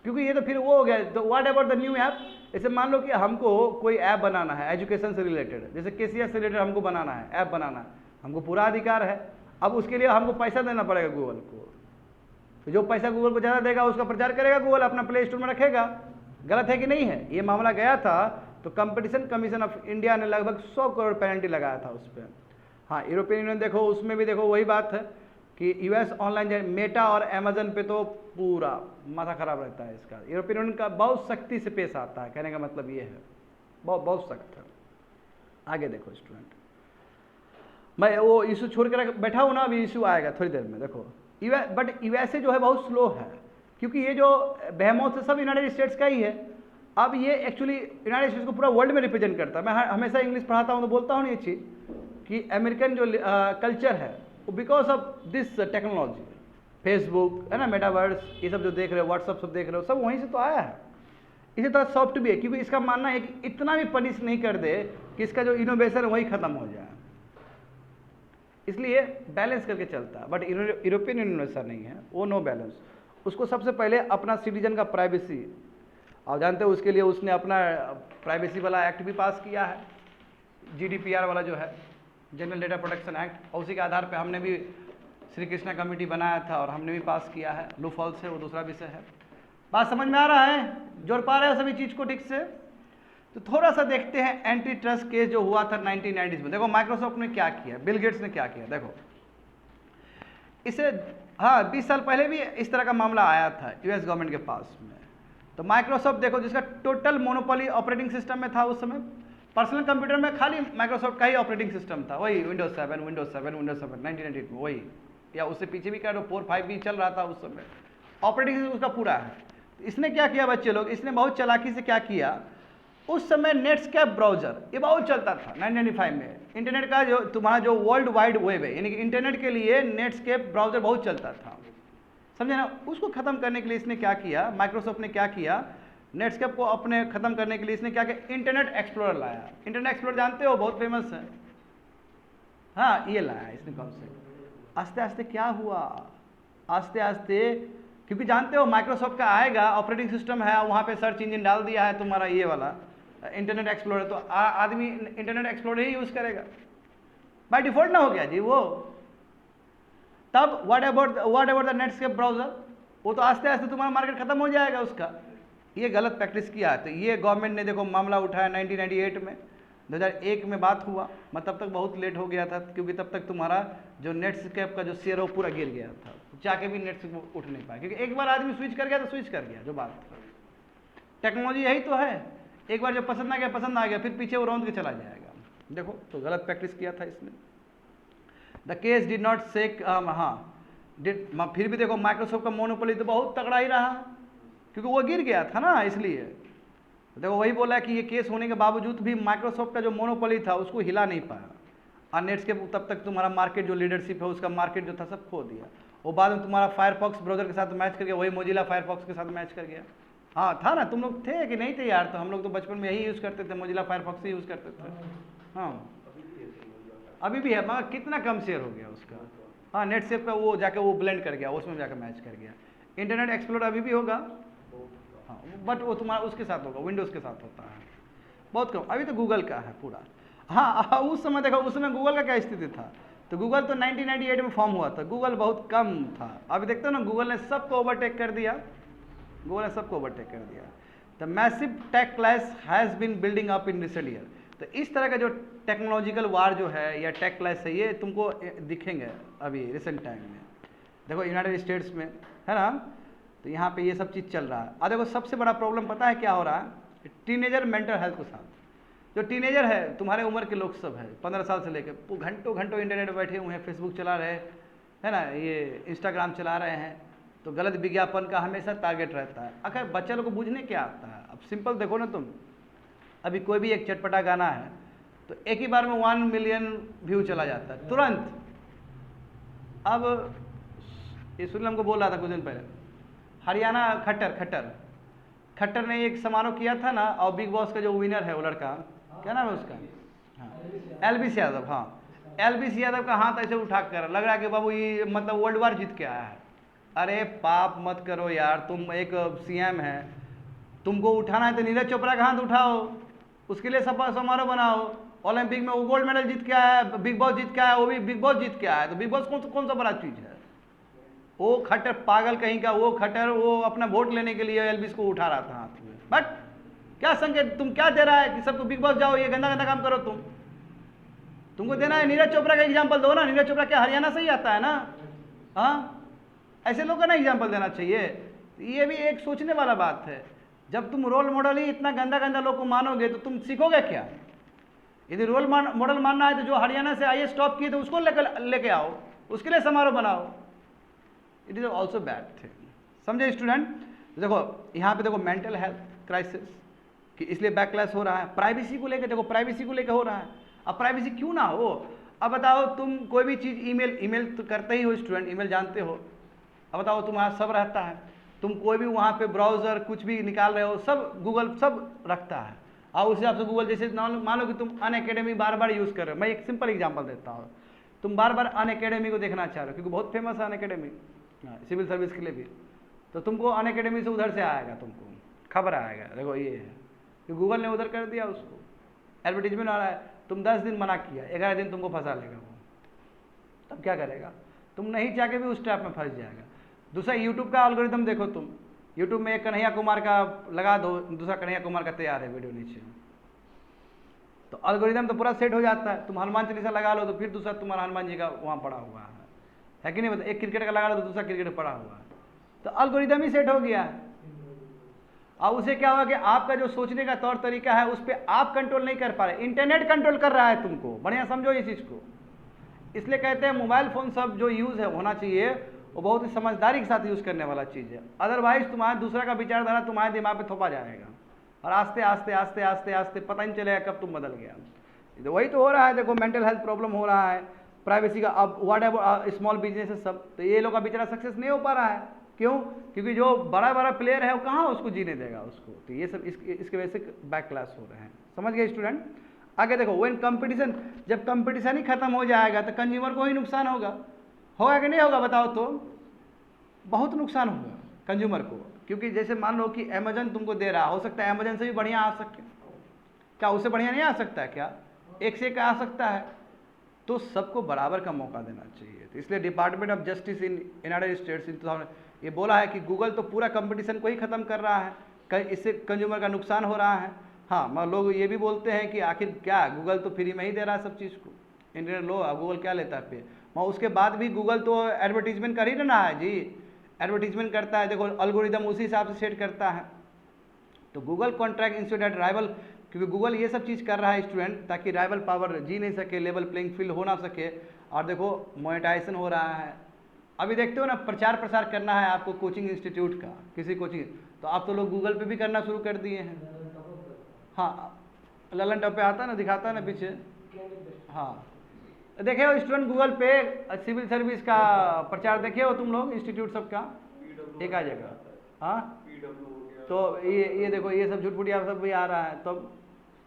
[SPEAKER 1] क्योंकि ये तो फिर वो हो गया। तो what about the new app, जैसे मान लो कि हमको कोई ऐप बनाना है एजुकेशन से रिलेटेड, जैसे केसीएस से रिलेटेड हमको बनाना है, ऐप बनाना है, हमको पूरा अधिकार है। अब उसके लिए हमको पैसा देना पड़ेगा गूगल को, तो जो पैसा गूगल को ज़्यादा देगा उसका प्रचार करेगा गूगल, अपना प्ले स्टोर में रखेगा। गलत है कि नहीं है? ये मामला गया था तो कंपटीशन कमीशन ऑफ इंडिया ने लगभग 100 करोड़ पेनल्टी लगाया था उस पर। हाँ, यूरोपियन यूनियन देखो उसमें भी देखो वही बात है कि यूएस ऑनलाइन मेटा और अमेजन पे तो पूरा माथा खराब रहता है इसका। यूरोपियन यूनियन का बहुत सख्ती से पेश आता है, कहने का मतलब ये है बहुत बहुत सख्त है। आगे देखो स्टूडेंट, मैं वो इशू छोड़ कर बैठा हूँ ना, अभी इशू आएगा थोड़ी देर में। देखो बट यूएसए जो है बहुत स्लो है, क्योंकि ये जो बेहमौत है सब यूनाइटेड स्टेट्स का ही है। अब ये एक्चुअली यूनाइटेड स्टेट्स को पूरा वर्ल्ड में रिप्रेजेंट करता है। मैं हमेशा इंग्लिश पढ़ाता हूँ तो बोलता हूँ ये चीज़ कि अमेरिकन जो कल्चर है वो because of this technology, Facebook है ना, मेटावर्स, ये सब जो देख रहे हो, व्हाट्सअप सब देख रहे हो, सब वहीं से तो आया है। इसी तरह सॉफ्ट भी है, क्योंकि इसका मानना है कि इतना भी पनिश नहीं कर दे कि इसका जो इनोवेशन है वही खत्म हो जाए, इसलिए बैलेंस करके चलता है। बट यूरोपियन यूनियन ऐसा नहीं है, वो नो बैलेंस। उसको सबसे पहले अपना सिटीजन का प्राइवेसी, और जानते हो उसके लिए उसने अपना प्राइवेसी वाला एक्ट भी पास किया है, GDPR वाला जो है, जनरल डेटा प्रोटेक्शन एक्ट, और उसी के आधार पे हमने भी श्री कृष्णा कमेटी बनाया था और हमने भी पास किया है। लू फॉल्स है वो दूसरा विषय है। बात समझ में आ रहा है? जोड़ पा रहे हो सभी चीज़ को ठीक से? तो थोड़ा सा देखते हैं एंटी ट्रस्ट केस जो हुआ था 1990s में। देखो माइक्रोसॉफ्ट ने क्या किया, बिल गेट्स ने क्या किया। देखो इसे, हाँ 20 साल पहले भी इस तरह का मामला आया था यूएस गवर्नमेंट के पास में। तो माइक्रोसॉफ्ट देखो जिसका टोटल मोनोपोली ऑपरेटिंग सिस्टम में था उस समय, पर्सनल कंप्यूटर में खाली माइक्रोसॉफ्ट का ही ऑपरेटिंग सिस्टम था, वही विंडोज 7 1998 में, वही, या उससे पीछे भी कह लो 4-5 भी चल रहा था उस समय, ऑपरेटिंग सिस्टम उसका पूरा है। इसने क्या किया बच्चे लोग, इसने बहुत चालाकी से क्या किया, उस समय नेटस्केप ब्राउजर ये बहुत चलता था 1995 में। इंटरनेट का जो तुम्हारा जो वर्ल्ड वाइड वेब है, यानी कि इंटरनेट के लिए नेटस्केप ब्राउजर बहुत चलता था, समझे ना। उसको ख़त्म करने के लिए इसने क्या किया, माइक्रोसॉफ्ट ने क्या किया, नेटस्केप को अपने ख़त्म करने के लिए इसने क्या किया, इंटरनेट एक्सप्लोरर लाया। इंटरनेट एक्सप्लोरर जानते हो, बहुत फेमस है। हाँ, ये लाया इसने कौन से। आस्ते आस्ते क्या हुआ, आस्ते आस्ते, क्योंकि जानते हो माइक्रोसॉफ्ट का आएगा ऑपरेटिंग सिस्टम है, वहाँ पे सर्च इंजन डाल दिया है तुम्हारा ये वाला इंटरनेट एक्सप्लोरर, तो आदमी इंटरनेट एक्सप्लोरर ही यूज़ करेगा, बाय डिफॉल्ट ना हो गया जी वो। तब what about the Netscape browser, वो तो आस्ते आस्ते तुम्हारा मार्केट खत्म हो जाएगा उसका। ये गलत प्रैक्टिस किया है, तो ये गवर्नमेंट ने देखो मामला उठाया 1998 में, 2001 में बात हुआ, मैं तब तक बहुत लेट हो गया था, क्योंकि तब तक तुम्हारा जो नेटस्केप का जो शेयर है वो पूरा गिर गया था, जाके भी नेट से उठ नहीं पाया, क्योंकि एक बार आदमी स्विच कर गया तो स्विच कर गया। जो बात टेक्नोलॉजी यही तो है, एक बार जब पसंद आ गया फिर पीछे वो रौंद के चला जाएगा। देखो तो गलत प्रैक्टिस किया था इसने। द केस डिड नॉट सेक, फिर भी देखो माइक्रोसॉफ्ट का मोनोपोली तो बहुत तगड़ा ही रहा, क्योंकि वो गिर गया था ना, इसलिए देखो वही बोला कि ये केस होने के बावजूद भी माइक्रोसॉफ्ट का जो मोनोपोली था उसको हिला नहीं पाया, और नेटस्केप तब तक तुम्हारा मार्केट जो लीडरशिप है उसका मार्केट जो था सब खो दिया। वो बाद में तुम्हारा फायरफॉक्स ब्राउजर के साथ मैच कर गया, वही मोजिला फायरफॉक्स के साथ मैच कर गया। हाँ था ना, तुम लोग थे कि नहीं थे यार? तो हम लोग तो बचपन में यही यूज़ करते थे, मोजिला फायरफॉक्स ही यूज़ करते थे। हाँ अभी भी है, मगर कितना कम शेयर हो गया उसका। हाँ नेटस्केप का वो जाके वो ब्लेंड कर गया, उसमें जाकर मैच कर गया। इंटरनेट एक्सप्लोरर अभी भी होगा, हाँ, बट वो तुम्हारा उसके साथ होगा, विंडोज़ के साथ होता है, बहुत कम। अभी तो गूगल का है पूरा। हाँ उस समय देखो, उस समय गूगल का क्या स्थिति था, तो गूगल तो 1998 में फॉर्म हुआ था, गूगल बहुत कम था। अभी देखते हो ना, गूगल ने सबको ओवरटेक कर दिया, गूगल ने सबको ओवरटेक कर दिया। The massive tech clash has been building up in recent year. तो इस तरह का जो टेक्नोलॉजिकल वार जो है या टेक क्लैश है, ये तुमको दिखेंगे अभी रिसेंट टाइम में। देखो यूनाइटेड स्टेट्स में है ना, तो यहाँ पे ये सब चीज़ चल रहा है। और देखो सबसे बड़ा प्रॉब्लम पता है क्या हो रहा है, टीनेजर मेंटल हेल्थ के साथ। जो टीनेजर है, तुम्हारे उम्र के लोग सब है, 15 साल से लेकर, वो घंटों घंटों इंटरनेट पर बैठे हुए हैं, फेसबुक चला रहे है ना, ये इंस्टाग्राम चला रहे हैं, तो गलत विज्ञापन का हमेशा टारगेट रहता है। आखिर बच्चे लोग को बूझने क्या आता है। अब सिंपल देखो ना तुम, अभी कोई भी एक चटपटा गाना है तो एक ही बार में 1 मिलियन व्यू चला जाता है तुरंत। अब ये सुनील हमको बोल रहा था कुछ दिन पहले, हरियाणा खट्टर ने एक समारोह किया था ना, और बिग बॉस का जो विनर है वो लड़का, क्या नाम है उसका, हाँ एलबीस यादव, हाँ एलबीस यादव का हाथ ऐसे उठा कर लग रहा है कि बाबू ये मतलब वर्ल्ड वार जीत के आया है। अरे पाप मत करो यार, तुम एक सीएम है, तुमको उठाना है तो नीरज चोपड़ा का हाथ उठाओ, उसके लिए समारोह बनाओ। ओलंपिक में वो गोल्ड मेडल जीत के आया है, बिग बॉस जीत के आया, वो भी बिग बॉस जीत के आया है, तो बिग बॉस कौन सा बड़ा चीज़ है। वो खट्टर पागल कहीं का, वो खट्टर वो अपना वोट लेने के लिए एलबीस को उठा रहा था हाथ में। बट क्या संकेत तुम क्या दे रहा है कि सबको बिग बॉस जाओ, ये गंदा गंदा काम करो। तुमको देना है नीरज चोपड़ा का एग्जाम्पल दो ना, नीरज चोपड़ा क्या हरियाणा से ही आता है ना, हाँ ऐसे लोग का ना एग्जाम्पल देना चाहिए। ये भी एक सोचने वाला बात है। जब तुम रोल मॉडल ही इतना गंदा गंदा लोग को मानोगे तो तुम सीखोगे क्या। यदि रोल मॉडल मानना है तो जो हरियाणा से आईएएस टॉप किए तो उसको लेके आओ, उसके लिए समारोह बनाओ। It is also bad thing, समझे स्टूडेंट। देखो यहाँ पे देखो मेंटल हेल्थ क्राइसिस कि इसलिए बैकलैश हो रहा है। प्राइवेसी को लेकर देखो, प्राइवेसी को लेकर हो रहा है। अब प्राइवेसी क्यों ना हो, अब बताओ तुम कोई भी चीज़ ईमेल तो करते ही हो स्टूडेंट, ईमेल जानते हो। अब बताओ तुम्हारा सब रहता है, तुम कोई भी वहाँ पे ब्राउज़र कुछ भी निकाल रहे हो, सब गूगल सब रखता है। और उस हिसाब से गूगल जैसे मान लो कि तुम अनअकैडमी बार बार यूज़ कर रहे हो। मैं एक सिंपल एग्जांपल देता हूँ, तुम बार बार अनअकैडमी को देखना चाह रहे हो क्योंकि बहुत फेमस है अनअकैडमी सिविल सर्विस के लिए भी, तो तुमको अनअकैडमी से उधर से आएगा, तुमको खबर आएगा। देखो ये है कि गूगल ने उधर कर दिया, उसको एडवर्टीजमेंट आ रहा है, तुम 10 दिन मना किया, 11 दिन तुमको फंसा लेगा वो, तब क्या करेगा, तुम नहीं चाह के भी उस ट्रैप में फंस जाएगा। दूसरा यूट्यूब का एल्गोरिथम देखो, तुम यूट्यूब में एक कन्हैया कुमार का लगा दो, दूसरा कन्हैया कुमार का तैयार है वीडियो नीचे, तो एल्गोरिथम तो पूरा सेट हो जाता है। तुम हनुमान चालीसा लगा लो तो फिर दूसरा तुम्हारा हनुमान जी का वहाँ पड़ा हुआ है कि नहीं, मतलब एक क्रिकेट का लगा लो तो दूसरा क्रिकेट पड़ा हुआ है, तो एल्गोरिथम ही सेट हो गया है। अब उसे क्या हुआ कि आपका जो सोचने का तौर तरीका है उस पर आप कंट्रोल नहीं कर पा रहे, इंटरनेट कंट्रोल कर रहा है तुमको। बढ़िया समझो इस चीज़ को। इसलिए कहते हैं मोबाइल फ़ोन सब जो यूज़ है होना चाहिए वो बहुत ही समझदारी के साथ यूज़ करने वाला चीज़ है। अदरवाइज तुम्हारा दूसरा का विचारधारा तुम्हारे दिमाग पे थोपा जाएगा और आस्ते आस्ते आस्ते आस्ते आस्ते पता नहीं चलेगा कब तुम बदल गया। तो वही तो हो रहा है। देखो मेंटल हेल्थ प्रॉब्लम हो रहा है, प्राइवेसी का, अब व्हाट एवर स्मॉल बिजनेस सब, तो ये लोग का बेचारा सक्सेस नहीं हो पा रहा है। क्यों? क्योंकि जो बड़ा बड़ा प्लेयर है वो कहाँ उसको जीने देगा उसको। तो ये सब इसके वजह से बैक क्लास हो रहे हैं। समझ गए स्टूडेंट। आगे देखो, व्हेन कंपटीशन, जब कंपटीशन ही खत्म हो जाएगा तो कंज्यूमर को ही नुकसान होगा कि नहीं होगा बताओ। तो बहुत नुकसान होगा कंज्यूमर को, क्योंकि जैसे मान लो कि अमेजन तुमको दे रहा, हो सकता है अमेजन से भी बढ़िया आ सके, क्या उससे बढ़िया नहीं आ सकता है? क्या एक से एक आ सकता है? तो सबको बराबर का मौका देना चाहिए। तो इसलिए department of justice in United states in 2000 ये बोला है कि गूगल तो पूरा कंपटीशन को ही ख़त्म कर रहा है, इससे कंज्यूमर का नुकसान हो रहा है। हाँ, मगर लोग ये भी बोलते हैं कि आखिर क्या, गूगल तो फ्री में ही दे रहा है सब चीज़ को, इंटरनेट लो, अब गूगल क्या लेता है पे। मगर उसके बाद भी गूगल तो एडवर्टीजमेंट कर ही रहा है जी, एडवर्टीजमेंट करता है। देखो एल्गोरिदम उसी हिसाब से सेट करता है। तो Google contract institute eight rival, क्योंकि गूगल ये सब चीज़ कर रहा है स्टूडेंट, ताकि राइवल पावर जी नहीं सके, लेवल प्लेइंग फील्ड हो ना सके। और देखो मोनेटाइजेशन हो रहा है। अभी देखते हो ना, प्रचार प्रसार करना है आपको कोचिंग इंस्टीट्यूट का, किसी कोचिंग, तो आप तो लोग गूगल पे भी करना शुरू कर दिए हैं। हाँ, ललन टॉप पे आता है ना, दिखाता है ना पीछे। हाँ, देखे हो स्टूडेंट गूगल पे सिविल सर्विस का प्रचार देखे हो तुम लोग, इंस्टीट्यूट सबका एक आ जाएगा। हाँ, तो ये देखो, ये सब झूठपुटिया सब भी आ रहा है, तो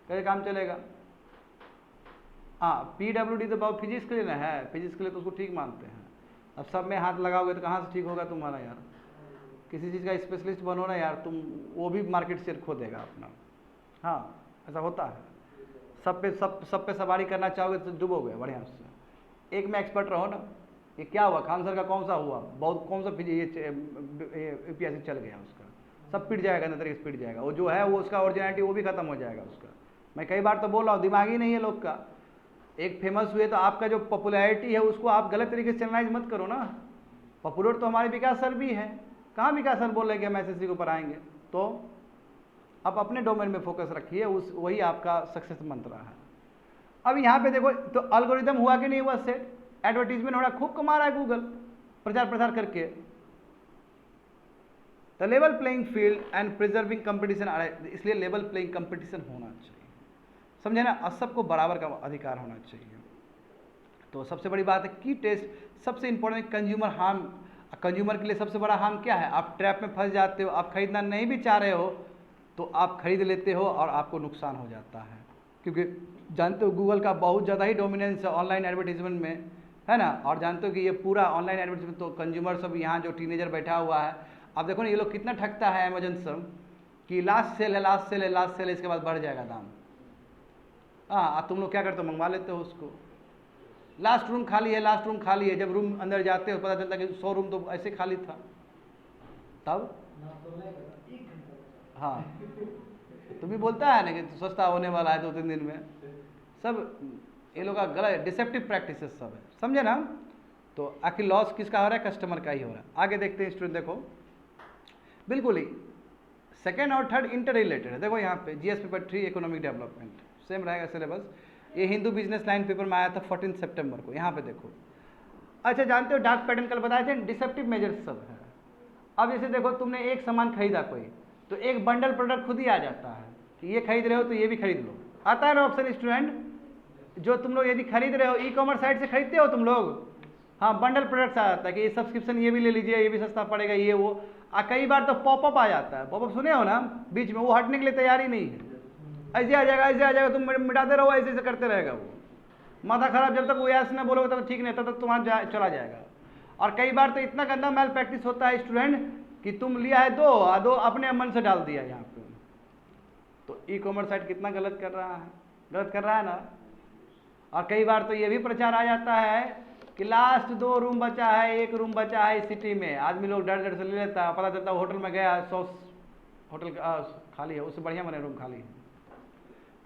[SPEAKER 1] कैसे काम चलेगा। हाँ, PWD तो बहुत फिजिक्स के लिए ना है, फिजिक्स के लिए तो उसको ठीक मानते हैं। अब सब में हाथ लगाओगे तो कहाँ से ठीक होगा तुम्हारा यार। किसी चीज़ का स्पेशलिस्ट बनो ना यार तुम, वो भी मार्केट शेयर खो देगा अपना। हाँ, ऐसा होता है। सब पे सवारी करना चाहोगे तो डूबोगे बढ़िया से। एक में एक्सपर्ट रहो ना। ये क्या हुआ, खान सर का कौन सा हुआ, बहुत कौन सा यूपीएससी चल गया उसका, सब पिट जाएगा, अंदर तरीके से पिट जाएगा। वो जो है वो उसका ओरिजिनलिटी वो भी खत्म हो जाएगा उसका। मैं कई बार तो बोल रहा हूँ, दिमाग ही नहीं है लोग का। एक फेमस हुए तो आपका जो पॉपुलैरिटी है उसको आप गलत तरीके से चैनलाइज मत करो ना। पॉपुलर तो हमारे विकास सर भी है, कहाँ विकास सर बोल रहे कि हम एसएससी को पढ़ाएंगे। तो आप अपने डोमेन में फोकस रखिए, उस वही आपका सक्सेस मंत्र है। अब यहाँ पे देखो तो एल्गोरिदम हुआ कि नहीं हुआ सेट, एडवर्टीजमेंट हो रहा, खूब कमा रहा है गूगल प्रचार प्रसार करके। The level playing field and preserving competition, इसलिए लेवल प्लेइंग कंपटीशन होना चाहिए, समझे ना। और सबको बराबर का अधिकार होना चाहिए। तो सबसे बड़ी बात है की टेस्ट सबसे इंपॉर्टेंट। कंज्यूमर हार्म, कंज्यूमर के लिए सबसे बड़ा हार्म क्या है, आप ट्रैप में फंस जाते हो, आप खरीदना नहीं भी चाह रहे हो तो आप खरीद लेते हो और आपको नुकसान हो जाता है। क्योंकि जानते हो गूगल का बहुत ज़्यादा ही डोमिनेंस है ऑनलाइन एडवर्टीजमेंट में, है ना। और जानते हो कि ये पूरा ऑनलाइन एडवर्टीजमेंट, तो कंज्यूमर सब यहाँ जो टीनेजर बैठा हुआ है, आप देखो ना ये लोग कितना ठगता है अमेजन सब, कि लास्ट सेल है, लास्ट सेल है, लास्ट सेल है, इसके बाद बढ़ जाएगा दाम। हाँ, तुम लोग क्या करते हो, मंगवा लेते हो उसको। लास्ट रूम खाली है, लास्ट रूम खाली है, जब रूम अंदर जाते हो पता चलता है कि 100 रूम तो ऐसे खाली था। तब हाँ, तुम भी बोलता है ना कि सस्ता होने वाला है 2-3 दिन में। सब ये लोग का गलत डिसेप्टिव प्रैक्टिसेस सब है, समझे ना। तो आखिर लॉस किसका हो रहा है, कस्टमर का ही हो रहा है। आगे देखते हैं स्टूडेंट, देखो बिल्कुल ही सेकेंड और थर्ड इंटर रिलेटेड है। देखो यहाँ पे GS paper 3 economic development same रहेगा सिलेबस। ये हिंदू बिजनेस लाइन पेपर में आया था 14 सितंबर को। यहाँ पे देखो, अच्छा जानते हो डार्क पैटर्न कल बताए थे, डिसेप्टिव मेजर्स सब है। अब जैसे देखो तुमने एक सामान खरीदा कोई, तो एक बंडल प्रोडक्ट खुद ही आ जाता है कि ये खरीद रहे हो तो ये भी खरीद लो, आता है ना ऑप्शन स्टूडेंट। जो तुम लोग यदि खरीद रहे हो ई कॉमर्स साइट से खरीदते हो तुम लोग, हाँ बंडल प्रोडक्ट्स आ जाता है कि ये सब्सक्रिप्शन ये भी ले लीजिए, ये भी सस्ता पड़ेगा, ये वो। कई बार तो पॉपअप आ जाता है, पॉपअप सुने हो ना बीच में, वो हटने के लिए तैयार ही नहीं है, ऐसे आ जाएगा, ऐसे आ जाएगा, तुम मिटाते रहो, ऐसे ऐसे करते रहेगा वो। माथा खराब, जब तक वो ऐसे ना बोलोगे तब तक ठीक नहीं, तब तक तुम्हारा चला जाएगा। और कई बार तो इतना गंदा मैल प्रैक्टिस होता है स्टूडेंट कि तुम लिया है दो अपने मन से डाल दिया यहाँ पे। तो ई कॉमर्स साइट कितना गलत कर रहा है, गलत कर रहा है ना। और कई बार तो ये भी प्रचार आ जाता है कि लास्ट 2 रूम बचा है, 1 रूम बचा है सिटी में, आदमी लोग डर डर से ले लेता है, पता चलता है होटल में गया, 100 होटल खाली है, उससे बढ़िया बने रूम खाली है,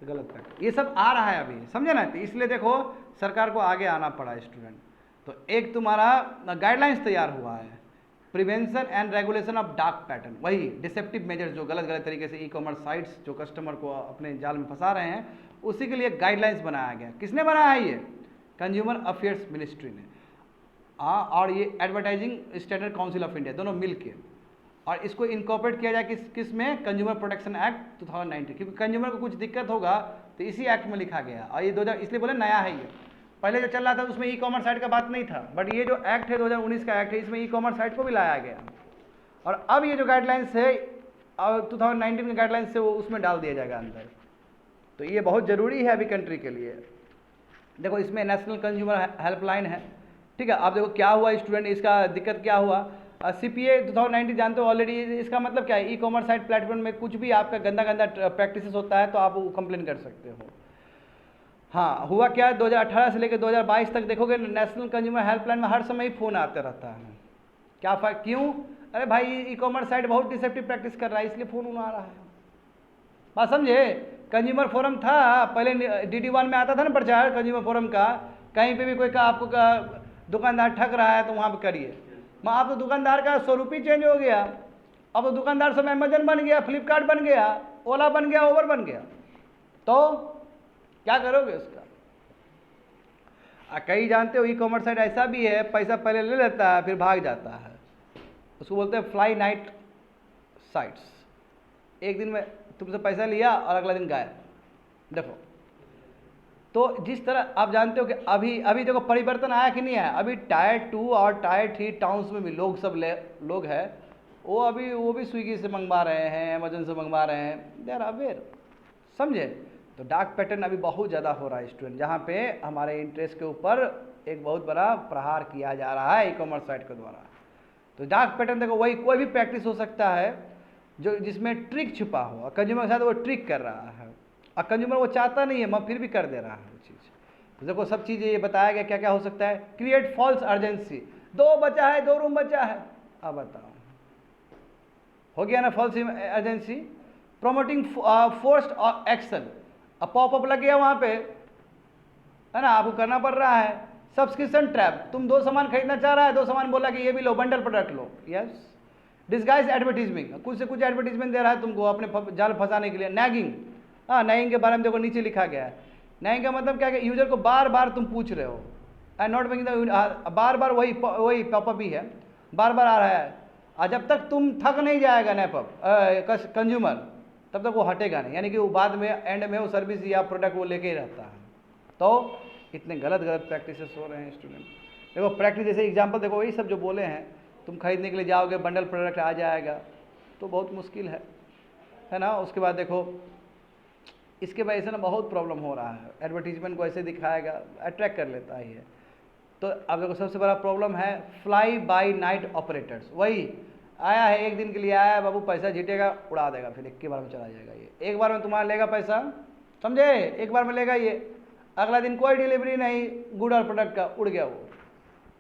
[SPEAKER 1] तो गलत है। ये सब आ रहा है अभी, समझे ना। तो इसलिए देखो सरकार को आगे आना पड़ा स्टूडेंट। तो एक तुम्हारा गाइडलाइंस तैयार हुआ है, prevention and regulation of dark pattern, वही डिसेप्टिव मेजर्स जो गलत गलत तरीके से ई कॉमर्स साइट्स जो कस्टमर को अपने जाल में फंसा रहे हैं, उसी के लिए गाइडलाइंस बनाया गया। किसने बनाया है ये, कंज्यूमर अफेयर्स मिनिस्ट्री ने, और ये advertising standard council of India, दोनों मिल के। और इसको इनकॉर्पोरेट किया जाए किस में, कंज्यूमर प्रोटेक्शन एक्ट 2019, क्योंकि कंज्यूमर को कुछ दिक्कत होगा तो इसी एक्ट में लिखा गया। और ये 2000 इसलिए बोले नया है ये, पहले जो चल रहा था उसमें ई कॉमर्स साइट का बात नहीं था, बट ये जो एक्ट है 2019 का एक्ट है, इसमें ई कॉमर्स साइट को भी लाया गया। और अब ये जो गाइडलाइंस है 2019 के गाइडलाइंस से वो उसमें डाल दिया जाएगा अंदर। तो ये बहुत ज़रूरी है अभी कंट्री के लिए। देखो इसमें नेशनल कंज्यूमर हेल्पलाइन है, ठीक है। अब देखो क्या हुआ स्टूडेंट, इसका दिक्कत क्या हुआ, CPA 2019 जानते हो ऑलरेडी। इसका मतलब क्या है, ई कॉमर्स साइट प्लेटफॉर्म में कुछ भी आपका गंदा गंदा प्रैक्टिसेस होता है तो आप वो कंप्लेन कर सकते हो। हाँ, हुआ क्या है 2018 से लेकर 2022 तक देखोगे नेशनल कंज्यूमर हेल्पलाइन में हर समय ही फ़ोन आते रहता है। क्या क्यों, अरे भाई ई कॉमर्स साइट बहुत डिसेप्टिव प्रैक्टिस कर रहा है, इसलिए फ़ोन आ रहा है। बात समझे। कंज्यूमर फोरम था पहले, DD1 में आता था ना प्रचार कंज्यूमर फोरम का, कहीं पे भी कोई का आपको का दुकानदार ठग रहा है तो वहाँ पे करिए। अब तो दुकानदार का स्वरूप ही चेंज हो गया, अब तो दुकानदार सब अमेजन बन गया, फ्लिपकार्ट बन गया, ओला बन गया, उबर बन गया। तो क्या करोगे उसका। कई जानते हो ई कॉमर्स साइट ऐसा भी है, पैसा पहले ले लेता है फिर भाग जाता है, उसको बोलते हैं फ्लाई नाइट साइट्स। एक दिन में तुमसे पैसा लिया और अगला दिन गायब। देखो तो जिस तरह आप जानते हो कि अभी देखो परिवर्तन आया कि नहीं आया। अभी टायर 2 और टायर 3 टाउन्स में भी लोग सब लोग हैं वो भी स्विगी से मंगवा रहे हैं, अमेजन से मंगवा रहे हैं, दे आर अवेयर, समझे। तो डार्क पैटर्न अभी बहुत ज़्यादा हो रहा है स्टूडेंट, जहाँ पे हमारे इंटरेस्ट के ऊपर एक बहुत बड़ा प्रहार किया जा रहा है ई कॉमर्स साइट के द्वारा। तो डार्क पैटर्न देखो वही कोई भी प्रैक्टिस हो सकता है जो जिसमें ट्रिक छुपा हो, कंज्यूमर के साथ वो ट्रिक कर रहा है और कंज्यूमर वो चाहता नहीं है मगर फिर भी कर दे रहा है वो चीज़। तो देखो सब चीज़ ये बताया गया क्या क्या हो सकता है। क्रिएट फॉल्स अर्जेंसी, 2 बचा है, 2 रूम बचा है, अब बताओ हो गया ना false urgency. Promoting forced action, अब पॉपअप लग गया वहाँ पे, है ना, आपको करना पड़ रहा है। सब्सक्रिप्शन ट्रैप, तुम 2 सामान खरीदना चाह रहा है, 2 सामान बोला कि ये भी लो, बंडल प्रोडक्ट लो, यस। डिस्गाइज एडवर्टीजमेंट, कुछ से कुछ एडवर्टीजमेंट दे रहा है तुमको अपने जाल फंसाने के लिए। नैगिंग, हाँ नैगिंग के बारे में देखो नीचे लिखा गया है। नैगिंग का मतलब क्या है, यूजर को बार बार तुम पूछ रहे हो, एंड नॉट मेकिंग, बार बार वही पॉपअप ही है, बार बार आ रहा है, और जब तक तुम थक नहीं जाएगा नैपअप कंज्यूमर, तब तक वो हटेगा नहीं, यानी कि वो बाद में एंड में वो सर्विस या प्रोडक्ट वो लेके ही रहता है। तो इतने गलत प्रैक्टिसेस हो रहे हैं स्टूडेंट। देखो प्रैक्टिस जैसे एग्जांपल देखो, वही सब जो बोले हैं, तुम खरीदने के लिए जाओगे, बंडल प्रोडक्ट आ जाएगा, तो बहुत मुश्किल है ना। उसके बाद देखो इसके वजह से ना बहुत प्रॉब्लम हो रहा है, एडवर्टीजमेंट को ऐसे दिखाएगा, अट्रैक्ट कर लेता है ये। तो अब देखो सबसे बड़ा प्रॉब्लम है फ्लाई बाय नाइट ऑपरेटर्स। वही आया है, एक दिन के लिए आया है बाबू, पैसा जीतेगा, उड़ा देगा, फिर एक बार में चला जाएगा। ये एक बार में तुम्हारा लेगा पैसा, समझे, एक बार में लेगा ये, अगला दिन कोई डिलीवरी नहीं गुड और प्रोडक्ट का, उड़ गया वो।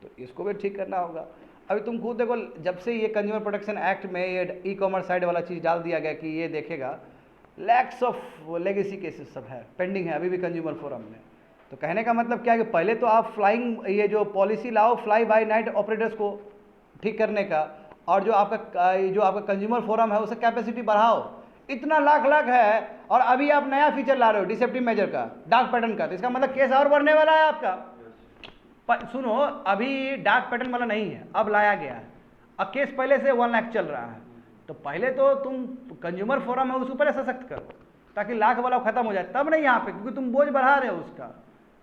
[SPEAKER 1] तो इसको भी ठीक करना होगा। अभी तुम खुद देखो, जब से ये कंज्यूमर प्रोटेक्शन एक्ट में ये ई-कॉमर्स साइड वाला चीज़ डाल दिया गया कि ये देखेगा, लैक्स ऑफ लेगेसी केसेस सब है, पेंडिंग है अभी भी कंज्यूमर फोरम में। तो कहने का मतलब क्या है कि पहले तो आप फ्लाइंग ये जो पॉलिसी लाओ फ्लाई बाय नाइट ऑपरेटर्स को ठीक करने का, और जो आपका कंज्यूमर फोरम है उसका कैपेसिटी बढ़ाओ। इतना लाख है, और अभी आप नया फीचर ला रहे हो डिसेप्टिव मेजर का, डार्क पैटर्न का, तो इसका मतलब केस और बढ़ने वाला है आपका। सुनो, अभी डार्क पैटर्न वाला नहीं है, अब लाया गया है, अब केस पहले से 1 लाख चल रहा है। तो पहले तो तुम कंज्यूमर फोरम है उसको पहले सशक्त करो, ताकि लाख वाला खत्म हो जाए, तब नहीं यहाँ पे, क्योंकि तुम बोझ बढ़ा रहे हो उसका।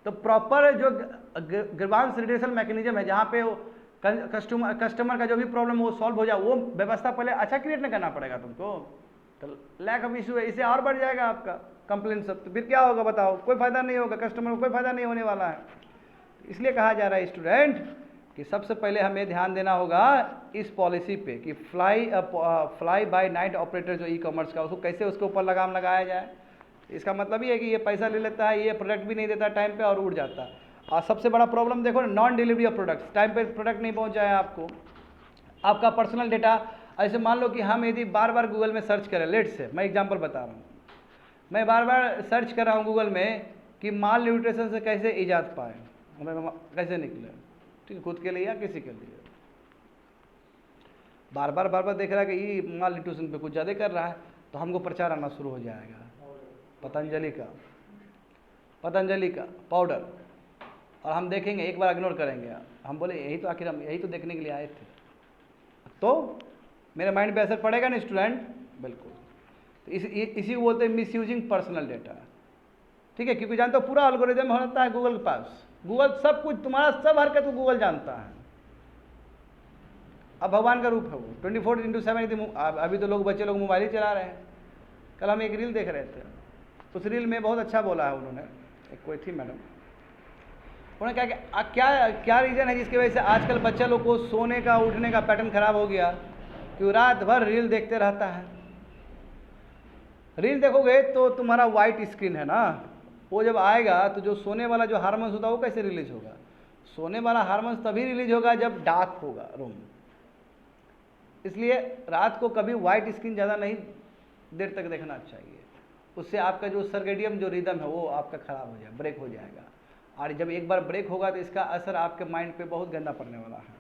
[SPEAKER 1] तो प्रॉपर जो ग्रीवांस रिड्यूसल मैकेनिज्म है, जहाँ पे कस्टमर का जो भी प्रॉब्लम वो सॉल्व हो जाए, वो व्यवस्था पहले अच्छा क्रिएट नहीं करना पड़ेगा तुमको। तो लैक ऑफ इशू है, इससे और बढ़ जाएगा आपका कंप्लेन सब, तो फिर क्या होगा बताओ, कोई फायदा नहीं होगा, कस्टमर को कोई फायदा नहीं होने वाला है। इसलिए कहा जा रहा है स्टूडेंट कि सबसे पहले हमें ध्यान देना होगा इस पॉलिसी पे कि फ्लाई बाय नाइट ऑपरेटर जो ई-कॉमर्स का, उसको कैसे उसके ऊपर लगाम लगाया जाए। इसका मतलब ये है कि ये पैसा ले लेता है, ये प्रोडक्ट भी नहीं देता टाइम पे और उड़ जाता है। और सबसे बड़ा प्रॉब्लम देखो, non delivery of products, time पे प्रोडक्ट नहीं पहुंचा है आपको, आपका पर्सनल डेटा। ऐसे मान लो कि हम यदि बार बार गूगल में सर्च करें, लेट से मैं एग्जांपल बता रहा हूँ, मैं बार बार सर्च कर रहा हूँ गूगल में कि माल न्यूट्रिशन से कैसे इजाद पाए, कैसे निकले, ठीक है, खुद के लिए या किसी के लिए, बार बार देख रहा है कि ये माल न्यूट्रिशन पे कुछ ज़्यादा कर रहा है, तो हमको प्रचार आना शुरू हो जाएगा पतंजलि का पाउडर, और हम देखेंगे, एक बार इग्नोर करेंगे, हम बोले यही तो आखिर हम यही तो देखने के लिए आए थे, तो मेरे माइंड पे असर पड़ेगा ना स्टूडेंट, बिल्कुल। तो इसी को बोलते हैं मिसयूजिंग पर्सनल डेटा, ठीक है, क्योंकि जानते हो पूरा एल्गोरिदम होता है गूगल के पास, गूगल सब कुछ तुम्हारा सब हरकत को गूगल जानता है। अब भगवान का रूप है वो, 24/7। अभी तो बच्चे लोग मोबाइल ही चला रहे हैं। कल हम एक रील देख रहे थे, उस रील में बहुत अच्छा बोला है उन्होंने, एक कोई थी मैडम, उन्होंने कहा कि क्या रीज़न है जिसकी वजह से आजकल बच्चा लोग को सोने का उठने का पैटर्न खराब हो गया, कि रात भर रील देखते रहता है। रील देखोगे तो तुम्हारा वाइट स्क्रीन है ना, वो जब आएगा तो जो सोने वाला जो हार्मोन्स होता है वो कैसे रिलीज होगा, सोने वाला हार्मोन्स तभी रिलीज होगा जब डार्क होगा रूम। इसलिए रात को कभी वाइट स्क्रीन ज़्यादा नहीं देर तक देखना चाहिए, उससे आपका जो सर्केडियम जो रिदम है वो आपका ख़राब हो जाएगा, ब्रेक हो जाएगा, और जब एक बार ब्रेक होगा तो इसका असर आपके माइंड पे बहुत गंदा पड़ने वाला है।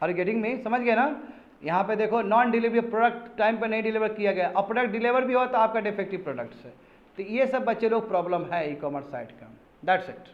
[SPEAKER 1] आर गेटिंग में, समझ गए ना। यहाँ पे देखो नॉन डिलीवरी प्रोडक्ट टाइम पे नहीं डिलीवर किया गया, और प्रोडक्ट डिलीवर भी हो तो आपका डिफेक्टिव प्रोडक्ट है। तो ये सब बच्चे लोग प्रॉब्लम है ई-कॉमर्स साइट का। That's it.